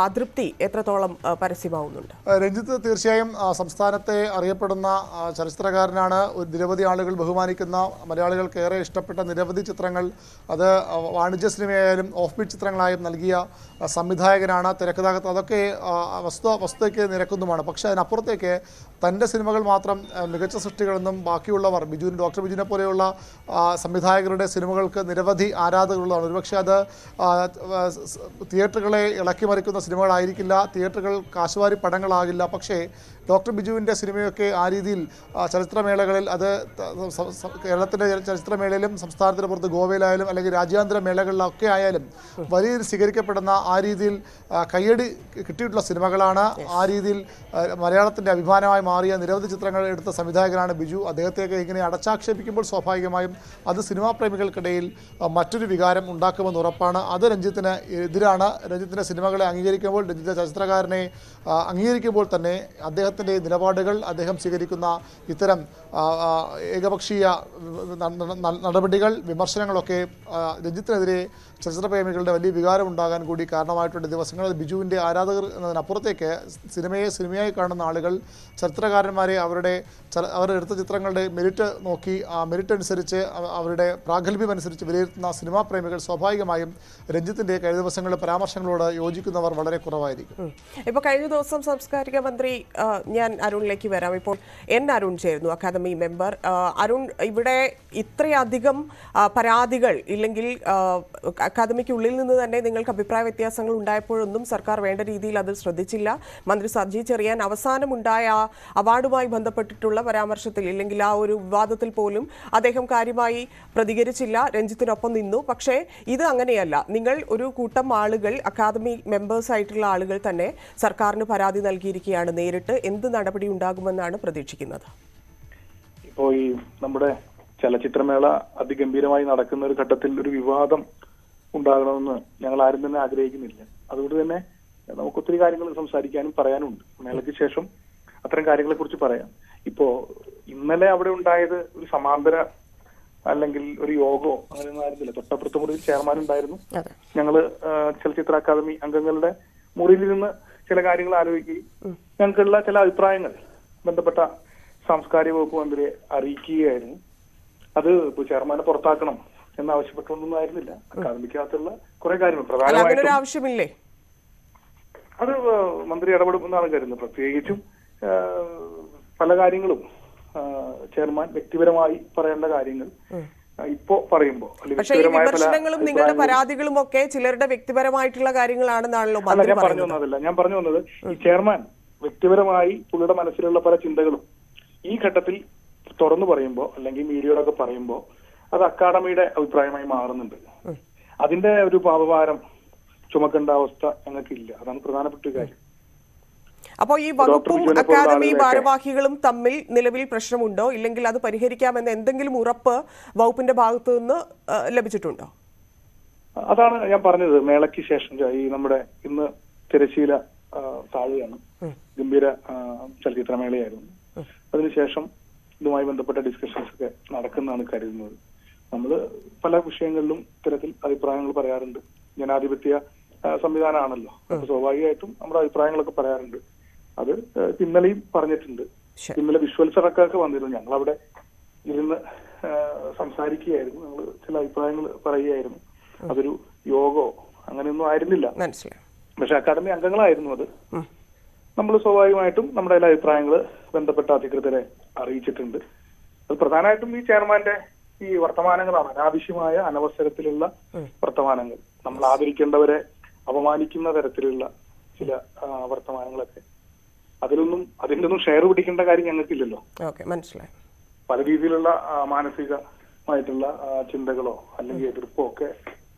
അതൃപ്തി എത്രത്തോളം പരസ്യമാവുന്നുണ്ട്? രഞ്ജിത്ത് തീർച്ചയായും സംസ്ഥാനത്തെ അറിയപ്പെടുന്ന ചലച്ചിത്രകാരനാണ്. നിരവധി ആളുകൾ ബഹുമാനിക്കുന്ന, മലയാളികൾക്ക് ഏറെ ഇഷ്ടപ്പെട്ട നിരവധി ചിത്രങ്ങൾ അത് വാണിജ്യ സിനിമയായാലും ഓഫ് ബീറ്റ് ചിത്രങ്ങളായും നൽകിയ സംവിധായകനാണ്. തിരക്കഥാകൃത്ത് അതൊക്കെ വസ്തുതയ്ക്ക് നിരക്കുന്നതുമാണ്. പക്ഷേ അതിനപ്പുറത്തേക്ക് തൻ്റെ സിനിമകൾ മാത്രം മികച്ച സൃഷ്ടികളെന്നും ബാക്കിയുള്ളവർ ഡോക്ടർ ബിജുവിനെ പോലെയുള്ള സംവിധായകരുടെ സിനിമകൾക്ക് നിരവധി ആരാധകരുള്ളതാണ്. ഒരുപക്ഷെ അത് തിയേറ്ററുകളെ ഇളക്കി മറിക്കുന്ന സിനിമകളായിരിക്കില്ല, തിയേറ്ററുകൾ കാശുവാരി പടങ്ങളാകില്ല. പക്ഷേ ഡോക്ടർ ബിജുവിൻ്റെ സിനിമയൊക്കെ ആ രീതിയിൽ ചലച്ചിത്രമേളകളിൽ, അത് കേരളത്തിൻ്റെ ചലച്ചിത്രമേളയിലും സംസ്ഥാനത്തിന് പുറത്ത് ഗോവയിലായാലും അല്ലെങ്കിൽ രാജ്യാന്തര മേളകളിലൊക്കെ ആയാലും വലിയ രീതിയിൽ സ്വീകരിക്കപ്പെടുന്ന, ആ രീതിയിൽ കയ്യടി കിട്ടിയിട്ടുള്ള സിനിമകളാണ്. ആ രീതിയിൽ മലയാളത്തിൻ്റെ അഭിമാനമായി മാറിയ നിരവധി ചിത്രങ്ങൾ എടുത്ത സംവിധായകനാണ് ബിജു. അദ്ദേഹത്തെയൊക്കെ ഇങ്ങനെ അടച്ചാക്ഷേപിക്കുമ്പോൾ സ്വാഭാവികമായും അത് സിനിമാ പ്രേമികൾക്കിടയിൽ മറ്റൊരു വികാരം ഉണ്ടാക്കുമെന്ന് ഉറപ്പാണ്. അത് രഞ്ജിത്തിന് എതിരാണ്. രഞ്ജിത്തിൻ്റെ സിനിമകളെ അംഗീകരിക്കുമ്പോൾ, രഞ്ജിത്തെ ചലച്ചിത്രകാരനെ അംഗീകരിക്കുമ്പോൾ തന്നെ അദ്ദേഹത്തിൻ്റെ നിലപാടുകൾ, അദ്ദേഹം സ്വീകരിക്കുന്ന ഇത്തരം ഏകപക്ഷീയ നടപടികൾ, വിമർശനങ്ങളൊക്കെ രഞ്ജിത്തിനെതിരെ ചലച്ചിത്രപ്രേമികളുടെ വലിയ വികാരം ഉണ്ടാകാൻ കൂടി കാരണമായിട്ടുണ്ട്. ദിവസങ്ങളിൽ ബിജുവിൻ്റെ ആരാധകർ എന്നതിനപ്പുറത്തേക്ക് സിനിമയായി കാണുന്ന ആളുകൾ ചലച്ചിത്രകാരന്മാരെ അവർ എടുത്ത ചിത്രങ്ങളുടെ മെരിറ്റ് നോക്കി, ആ മെരിറ്റ് അനുസരിച്ച്, അവരുടെ പ്രാഗൽഭ്യം അനുസരിച്ച് വിലയിരുത്തുന്ന സിനിമാ പ്രേമികൾ സ്വാഭാവികമായും രഞ്ജിത്തിൻ്റെ കഴിഞ്ഞ ദിവസങ്ങളിലെ പരാമർശങ്ങളോട് യോജിക്കുന്നവർ വളരെ കുറവായിരിക്കും. ഇപ്പോൾ കഴിഞ്ഞ ദിവസം സാംസ്കാരിക മന്ത്രി, ഞാൻ അരുണിലേക്ക് വരാം, ഇപ്പോൾ അരുൺ ചേരുന്നു, അക്കാദമി മെമ്പർ. അരുൺ, ഇവിടെ ഇത്രയധികം പരാതികൾ ഇല്ലെങ്കിൽ അക്കാദമിക്കുള്ളിൽ നിന്ന് തന്നെ നിങ്ങൾക്ക് അഭിപ്രായ വ്യത്യാസങ്ങൾ ഉണ്ടായപ്പോഴൊന്നും സർക്കാർ വേണ്ട രീതിയിൽ അത് ശ്രദ്ധിച്ചില്ല. മന്ത്രി സജി ചെറിയാൻ അവസാനമുണ്ടായ അവാർഡുമായി ബന്ധപ്പെട്ടിട്ടുള്ള പരാമർശത്തിൽ ഇല്ലെങ്കിൽ ആ ഒരു വിവാദത്തിൽ പോലും അദ്ദേഹം കാര്യമായി പ്രതികരിച്ചില്ല, രഞ്ജിത്തിനൊപ്പം നിന്നു. പക്ഷേ ഇത് അങ്ങനെയല്ല. നിങ്ങൾ ഒരു കൂട്ടം ആളുകൾ, അക്കാദമി മെമ്പേഴ്സ് ആയിട്ടുള്ള ആളുകൾ തന്നെ സർക്കാരിന് പരാതി നൽകിയിരിക്കുകയാണ്. നേരിട്ട് എന്ത് നടപടി ഉണ്ടാകുമെന്നാണ് പ്രതീക്ഷിക്കുന്നത്? ഇപ്പോൾ ഈ നമ്മുടെ ചലച്ചിത്രമേള അതിഗംഭീരമായി നടക്കുന്ന ഒരു ഘട്ടത്തിൽ ഒരു വിവാദം ഉണ്ടാകണമെന്ന് ഞങ്ങൾ ആരും തന്നെ ആഗ്രഹിക്കുന്നില്ല. അതുകൊണ്ട് തന്നെ നമുക്ക് ഒത്തിരി കാര്യങ്ങൾ സംസാരിക്കാനും പറയാനുണ്ട്. മേളയ്ക്ക് ശേഷം അത്തരം കാര്യങ്ങളെ കുറിച്ച് പറയാം. ഇപ്പോ ഇന്നലെ അവിടെ ഉണ്ടായത് ഒരു സമാന്തര അല്ലെങ്കിൽ ഒരു യോഗോ അങ്ങനെയൊന്നും ആയിരുന്നില്ല. തൊട്ടപ്പുറത്തെ മുറിയിൽ ചെയർമാൻ ഉണ്ടായിരുന്നു. ഞങ്ങള് ചലച്ചിത്ര അക്കാദമി അംഗങ്ങളുടെ മുറിയിൽ നിന്ന് ചില കാര്യങ്ങൾ ആലോചിക്കുകയും ഞങ്ങൾക്കുള്ള ചില അഭിപ്രായങ്ങൾ ബന്ധപ്പെട്ട സാംസ്കാരിക വകുപ്പ് മന്ത്രിയെ അറിയിക്കുകയായിരുന്നു. അത് ഇപ്പൊ ചെയർമാനെ പുറത്താക്കണം എന്നാവശ്യപ്പെട്ടുകൊണ്ടൊന്നും ആയിരുന്നില്ല. അക്കാദമിക്കകത്തുള്ള കുറെ കാര്യങ്ങൾ പ്രധാനമായിട്ടും ആവശ്യമില്ലേ, അത് മന്ത്രി ഇടപെടുമെന്നാണ് കരുതുന്നത്. പ്രത്യേകിച്ചും പല കാര്യങ്ങളും ചെയർമാൻ വ്യക്തിപരമായി പറയേണ്ട കാര്യങ്ങൾ ഇപ്പോ പറയുമ്പോ വിമർശനങ്ങളും നിങ്ങളുടെ പരാതികളും ഒക്കെ ചിലരുടെ വ്യക്തിപരമായിട്ടുള്ള കാര്യങ്ങളാണെന്നാണല്ലോ ഞാൻ പറഞ്ഞു വന്നത് ഈ ചെയർമാൻ വ്യക്തിപരമായി പുള്ളിയുടെ മനസ്സിലുള്ള പല ചിന്തകളും ഈ ഘട്ടത്തിൽ തുറന്നു പറയുമ്പോ അല്ലെങ്കിൽ മീഡിയയോടൊക്കെ പറയുമ്പോ അത് അക്കാദമിയുടെ അഭിപ്രായമായി മാറുന്നുണ്ട്. അതിന്റെ ഒരു പാപഭാരം ചുമക്കേണ്ട അവസ്ഥ ഞങ്ങൾക്കില്ല. അതാണ് പ്രധാനപ്പെട്ട ഒരു കാര്യം. അപ്പോൾ ഈ വകുപ്പും അക്കാദമി ഭാരവാഹികളും തമ്മിൽ നിലവിൽ പ്രശ്നമുണ്ടോ, ഇല്ലെങ്കിൽ അത് പരിഹരിക്കാമെന്ന് എന്തെങ്കിലും ഉറപ്പ് വകുപ്പിന്റെ ഭാഗത്തു നിന്ന് ലഭിച്ചിട്ടുണ്ടോ? അതാണ് ഞാൻ പറഞ്ഞത്. മേളയ്ക്ക് ശേഷം ഈ നമ്മുടെ ഇന്ന് തിരശ്ശീല താഴെയാണ്, ഗംഭീര ചലച്ചിത്രമേളയായിരുന്നു. അതിനുശേഷം ഇതുമായി ബന്ധപ്പെട്ട ഡിസ്കഷൻസ് ഒക്കെ നടക്കുന്നതാണ് കരുതുന്നത്. നമ്മൾ പല വിഷയങ്ങളിലും ഇത്തരത്തിൽ അഭിപ്രായങ്ങൾ പറയാറുണ്ട്. ജനാധിപത്യ സംവിധാനമാണല്ലോ, അപ്പൊ സ്വാഭാവികമായിട്ടും നമ്മുടെ അഭിപ്രായങ്ങളൊക്കെ പറയാറുണ്ട്. അത് ഇന്നലെയും പറഞ്ഞിട്ടുണ്ട്. ഇന്നലെ വിഷ്വൽസ് അടക്കമൊക്കെ വന്നിരുന്നു. ഞങ്ങൾ അവിടെ ഇരുന്ന് സംസാരിക്കുകയായിരുന്നു. ഞങ്ങൾ ചില അഭിപ്രായങ്ങൾ പറയുകയായിരുന്നു. അതൊരു യോഗോ അങ്ങനെയൊന്നും ആയിരുന്നില്ല. പക്ഷെ അക്കാദമി അംഗങ്ങളായിരുന്നു അത്. നമ്മൾ സ്വാഭാവികമായിട്ടും നമ്മുടെ എല്ലാ അഭിപ്രായങ്ങൾ ബന്ധപ്പെട്ട അധികൃതരെ അറിയിച്ചിട്ടുണ്ട്. അത് പ്രധാനമായിട്ടും ഈ ചെയർമാന്റെ ഈ വർത്തമാനങ്ങളാണ്, അനാവശ്യമായ അനവസരത്തിലുള്ള വർത്തമാനങ്ങൾ, നമ്മൾ ആദരിക്കേണ്ടവരെ അപമാനിക്കുന്ന തരത്തിലുള്ള ചില വർത്തമാനങ്ങളൊക്കെ. അതിന്റെ ഒന്നും ഷെയർ പിടിക്കേണ്ട കാര്യം ഞങ്ങൾക്കില്ലല്ലോ. മനസ്സിലായി. പല രീതിയിലുള്ള മാനസികമായിട്ടുള്ള ചിന്തകളോ അല്ലെങ്കിൽ എതിർപ്പോ ഒക്കെ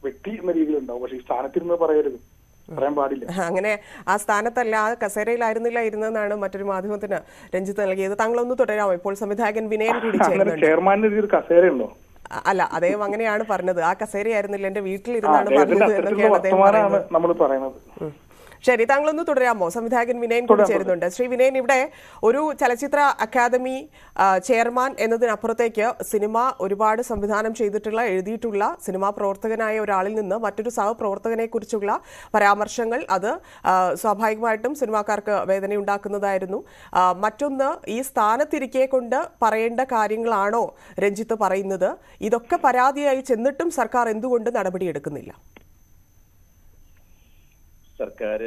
വ്യക്തി എന്ന രീതിയിലുണ്ടാവും. പക്ഷെ ഈ സ്ഥാനത്തിരുന്ന് പറയരുത്, പറയാൻ പാടില്ല. അങ്ങനെ ആ സ്ഥാനത്തല്ല, ആ കസേരയിലായിരുന്നില്ല ഇരുന്നെന്നാണ് മറ്റൊരു മാധ്യമത്തിന് രഞ്ജിത്ത് നൽകിയത്. താങ്കളൊന്ന് തുടരാമോ? ഇപ്പോൾ സംവിധായകൻ വിനയൻ കൂടി ചേരുന്നുണ്ട്. ചെയർമാനിന് ഒരു കസേരയുണ്ടോ? അല്ല, അദ്ദേഹം അങ്ങനെയാണ് പറഞ്ഞത്. ആ കസേരയായിരുന്നില്ല, എന്റെ വീട്ടിലിരുന്നാണ് പറഞ്ഞത് എന്നൊക്കെയാണ് അദ്ദേഹം പറയുന്നത്. ശരി, താങ്കളൊന്ന് തുടരാമോ? സംവിധായകൻ വിനയൻ കൂടി ചേരുന്നുണ്ട്. ശ്രീ വിനയൻ, ഇവിടെ ഒരു ചലച്ചിത്ര അക്കാദമി ചെയർമാൻ എന്നതിനപ്പുറത്തേക്ക് സിനിമ ഒരുപാട് സംവിധാനം ചെയ്തിട്ടുള്ള, എഴുതിയിട്ടുള്ള സിനിമാ പ്രവർത്തകനായ ഒരാളിൽ നിന്ന് മറ്റൊരു സഹപ്രവർത്തകനെ കുറിച്ചുള്ള പരാമർശങ്ങൾ, അത് സ്വാഭാവികമായിട്ടും സിനിമാക്കാർക്ക് വേദനയുണ്ടാക്കുന്നതായിരുന്നു. മറ്റൊന്ന്, ഈ സ്ഥാനത്തിരിക്കെ കൊണ്ട് പറയേണ്ട കാര്യങ്ങളാണോ രഞ്ജിത്ത് പറയുന്നത്? ഇതൊക്കെ പരാതിയായി ചെന്നിട്ടും സർക്കാർ എന്തുകൊണ്ട് നടപടിയെടുക്കുന്നില്ല? സർക്കാർ,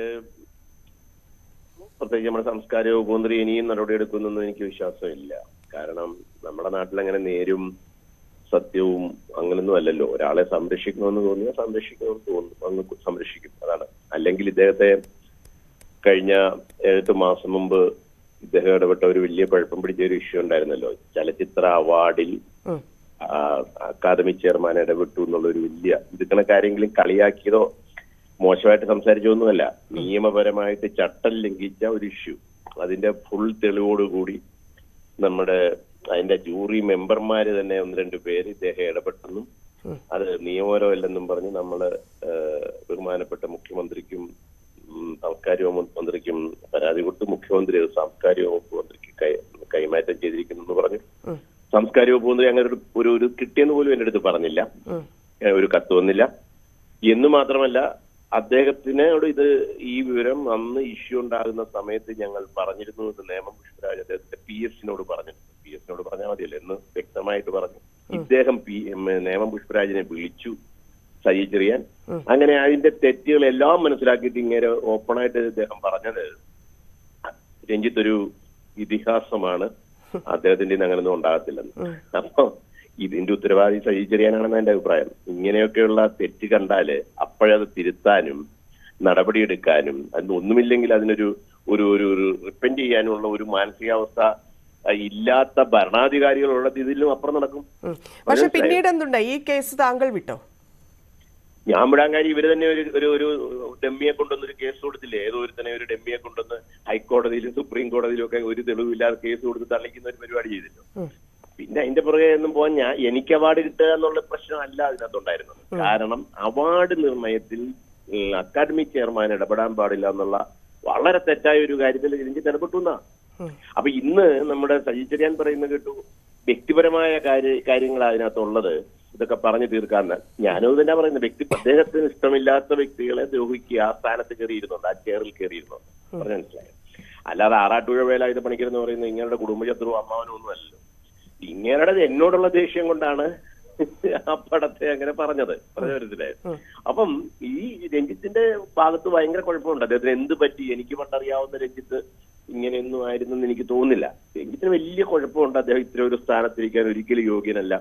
പ്രത്യേകിച്ച് നമ്മുടെ സംസ്കാര വകുപ്പ് മന്ത്രി ഇനിയും നടപടിയെടുക്കുമെന്നൊന്നും എനിക്ക് വിശ്വാസമില്ല. കാരണം നമ്മുടെ നാട്ടിലങ്ങനെ നേരും സത്യവും അങ്ങനൊന്നും അല്ലല്ലോ. ഒരാളെ സംരക്ഷിക്കണമെന്ന് തോന്നിയാൽ അങ്ങ് സംരക്ഷിക്കും, അതാണ്. അല്ലെങ്കിൽ ഇദ്ദേഹത്തെ കഴിഞ്ഞ 8 മാസം മുമ്പ് ഇദ്ദേഹം ഇടപെട്ട ഒരു വലിയ കുഴപ്പം പിടിച്ച ഒരു ഇഷ്യൂ ഉണ്ടായിരുന്നല്ലോ. ചലച്ചിത്ര അവാർഡിൽ അക്കാദമി ചെയർമാൻ ഇടപെട്ടു എന്നുള്ളൊരു വലിയ ഇതുകണക്കാരെങ്കിലും കളിയാക്കിയതോ മോശമായിട്ട് സംസാരിച്ചൊന്നുമല്ല, നിയമപരമായിട്ട് ചട്ടം ലംഘിച്ച ഒരു ഇഷ്യൂ. അതിന്റെ ഫുൾ തെളിവോടുകൂടി നമ്മുടെ അതിന്റെ ജൂറി മെമ്പർമാര് തന്നെ 1-2 പേര് ഇദ്ദേഹം ഇടപെട്ടെന്നും അത് നിയമപരമല്ലെന്നും പറഞ്ഞ് നമ്മള് ബഹുമാനപ്പെട്ട മുഖ്യമന്ത്രിക്കും സാംസ്കാരിക മന്ത്രിക്കും പരാതി കൊടുത്ത് മുഖ്യമന്ത്രി സാംസ്കാരിക വകുപ്പ് മന്ത്രിക്ക് കൈമാറ്റം ചെയ്തിരിക്കുന്നു പറഞ്ഞു. സാംസ്കാരിക വകുപ്പ് മന്ത്രി അങ്ങനെ ഒരു കിട്ടിയെന്ന് പോലും എന്റെ അടുത്ത് പറഞ്ഞില്ല, ഒരു കത്ത് വന്നില്ല. എന്ന് മാത്രമല്ല, അദ്ദേഹത്തിനോട് ഈ വിവരം അന്ന് ഇഷ്യൂ ഉണ്ടാകുന്ന സമയത്ത് ഞങ്ങൾ പറഞ്ഞിരുന്നു. നേമം പുഷ്പരാജ് അദ്ദേഹത്തിന്റെ PS-നോട് പറഞ്ഞിരുന്നു. PS-നോട് പറഞ്ഞാൽ മതിയല്ലോ എന്ന് വ്യക്തമായിട്ട് പറഞ്ഞു. ഇദ്ദേഹം നേമം പുഷ്പരാജിനെ വിളിച്ചു സജി ചെറിയാൻ. അങ്ങനെ അതിന്റെ തെറ്റുകളെല്ലാം മനസ്സിലാക്കിയിട്ട് ഇങ്ങനെ ഓപ്പണായിട്ട് ഇദ്ദേഹം പറഞ്ഞത് രഞ്ജിത്ത് ഒരു ഇതിഹാസമാണ്, അദ്ദേഹത്തിന്റെ അങ്ങനൊന്നും ഉണ്ടാകത്തില്ലെന്ന്. അപ്പൊ ഇതിന്റെ ഉത്തരവാദി സജി ചെറിയാനാണെന്ന് എന്റെ അഭിപ്രായം. ഇങ്ങനെയൊക്കെയുള്ള തെറ്റ് കണ്ടാല് അപ്പോഴത് തിരുത്താനും നടപടിയെടുക്കാനും അതിനൊന്നുമില്ലെങ്കിൽ അതിനൊരു ഒരു റിപ്പന്റ് ചെയ്യാനുള്ള ഒരു മാനസികാവസ്ഥ ഇല്ലാത്ത ഭരണാധികാരികളുള്ളത് ഇതിലും അപ്പുറം നടക്കും. പക്ഷെ പിന്നീട് എന്തുണ്ടായി? ഈ കേസ് താങ്കൾ വിട്ടോ? ഞാൻ വിടാൻ കാര്യം ഇവര് തന്നെ ഒരു ഡെമ്മിയെ കൊണ്ടുവന്നൊരു കേസ് കൊടുത്തില്ലേ. ഏതോ ഒരു ഡെമ്മിയെ കൊണ്ടുവന്ന് ഹൈക്കോടതിയിലും സുപ്രീം കോടതിയിലും ഒക്കെ ഒരു തെളിവില്ലാതെ കേസ് കൊടുത്ത് തള്ളിക്കുന്ന ഒരു പരിപാടി ചെയ്തില്ലോ. പിന്നെ അതിന്റെ പുറകെ ഒന്നും പോകാൻ എനിക്ക് അവാർഡ് കിട്ടുക എന്നുള്ള പ്രശ്നമല്ല അതിനകത്തുണ്ടായിരുന്നത്. കാരണം അവാർഡ് നിർണയത്തിൽ അക്കാദമി ചെയർമാൻ ഇടപെടാൻ പാടില്ല എന്നുള്ള വളരെ തെറ്റായ ഒരു കാര്യത്തിൽ രഞ്ജിത്ത് ഇടപെട്ടു എന്നാ. അപ്പൊ ഇന്ന് നമ്മുടെ സജി ചെറിയാൻ പറയുന്നത് കേട്ടു, വ്യക്തിപരമായ കാര്യങ്ങൾ അതിനകത്തുള്ളത് ഇതൊക്കെ പറഞ്ഞു തീർക്കാന്ന്. ഞാനും തന്നെ പറയുന്നത്, അദ്ദേഹത്തിന് ഇഷ്ടമില്ലാത്ത വ്യക്തികളെ ദ്രോഹിക്കുക, ആ സ്ഥാനത്ത് കയറിയിരുന്നുണ്ട്, ആ ചെയറിൽ കയറിയിരുന്നു. പറഞ്ഞു മനസ്സിലായോ? അല്ലാതെ ആറാട്ടുപുഴ വേലായുധ പണിക്കർ എന്ന് പറയുന്നത് ഇങ്ങനെയുടെ കുടുംബശത്രു അമ്മാവനും ഒന്നും അല്ലല്ലോ. ഇങ്ങനെയുടെ എന്നോടുള്ള ദേഷ്യം കൊണ്ടാണ് ആ പടത്തെ അങ്ങനെ പറഞ്ഞത്. പറഞ്ഞു മനസ്സിലായോ? അപ്പം ഈ രഞ്ജിത്തിന്റെ ഭാഗത്ത് ഭയങ്കര കുഴപ്പമുണ്ട്. അദ്ദേഹത്തിന് എന്ത് പറ്റി? എനിക്ക് പണ്ടറിയാവുന്ന രഞ്ജിത്ത് ഇങ്ങനെയൊന്നും ആയിരുന്നെന്ന് എനിക്ക് തോന്നുന്നില്ല. രഞ്ജിത്തിന് വലിയ കുഴപ്പമുണ്ട്. അദ്ദേഹം ഇത്ര ഒരു സ്ഥാനത്തിരിക്കാൻ ഒരിക്കലും യോഗ്യനല്ല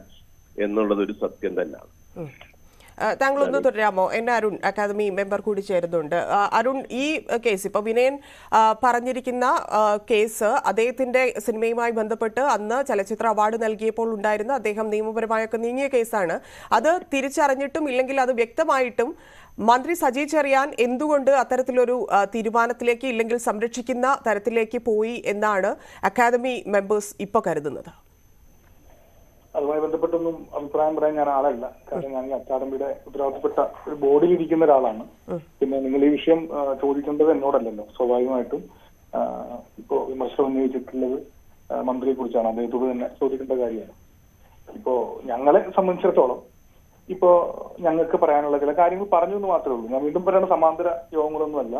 എന്നുള്ളത് ഒരു സത്യം തന്നെയാണ്. താങ്കളൊന്ന് തുടരാമോ? എൻ അരുൺ അക്കാദമി മെമ്പർ കൂടി ചേരുന്നുണ്ട്. അരുൺ, ഈ കേസ് ഇപ്പോൾ വിനയൻ പറഞ്ഞിരിക്കുന്ന കേസ് അദ്ദേഹത്തിന്റെ സിനിമയുമായി ബന്ധപ്പെട്ട് അന്ന് ചലച്ചിത്ര അവാർഡ് നൽകിയപ്പോൾ ഉണ്ടായിരുന്ന അദ്ദേഹം നിയമപരമായൊക്കെ നീങ്ങിയ കേസാണ്. അത് തിരിച്ചറിഞ്ഞിട്ടും ഇല്ലെങ്കിൽ അത് വ്യക്തമായിട്ടും മന്ത്രി സജി ചെറിയാൻ എന്തുകൊണ്ട് അത്തരത്തിലൊരു തീരുമാനത്തിലേക്ക് ഇല്ലെങ്കിൽ സംരക്ഷിക്കുന്ന തരത്തിലേക്ക് പോയി എന്നാണ് അക്കാദമി മെമ്പേഴ്സ് ഇപ്പോൾ കരുതുന്നത്? അതുമായി ബന്ധപ്പെട്ടൊന്നും അഭിപ്രായം പറയാൻ ഞാൻ ആളല്ല. കാരണം ഞാൻ ഈ അക്കാദമിയുടെ ഉത്തരവാദിത്തപ്പെട്ട ഒരു ബോർഡിൽ ഇരിക്കുന്ന ഒരാളാണ്. പിന്നെ നിങ്ങൾ ഈ വിഷയം ചോദിക്കേണ്ടത് എന്നോടല്ലല്ലോ. സ്വാഭാവികമായിട്ടും ഇപ്പോ വിമർശനം ഉന്നയിച്ചിട്ടുള്ളത് മന്ത്രിയെ കുറിച്ചാണ്. അദ്ദേഹത്തോട് തന്നെ ചോദിക്കേണ്ട കാര്യമാണ്. ഇപ്പോ ഞങ്ങളെ സംബന്ധിച്ചിടത്തോളം ഇപ്പോ ഞങ്ങൾക്ക് പറയാനുള്ള ചില കാര്യങ്ങൾ പറഞ്ഞു എന്ന് മാത്രമേ ഉള്ളൂ. ഞാൻ വീണ്ടും പറയുന്ന സമാന്തര യോഗങ്ങളൊന്നുമല്ല.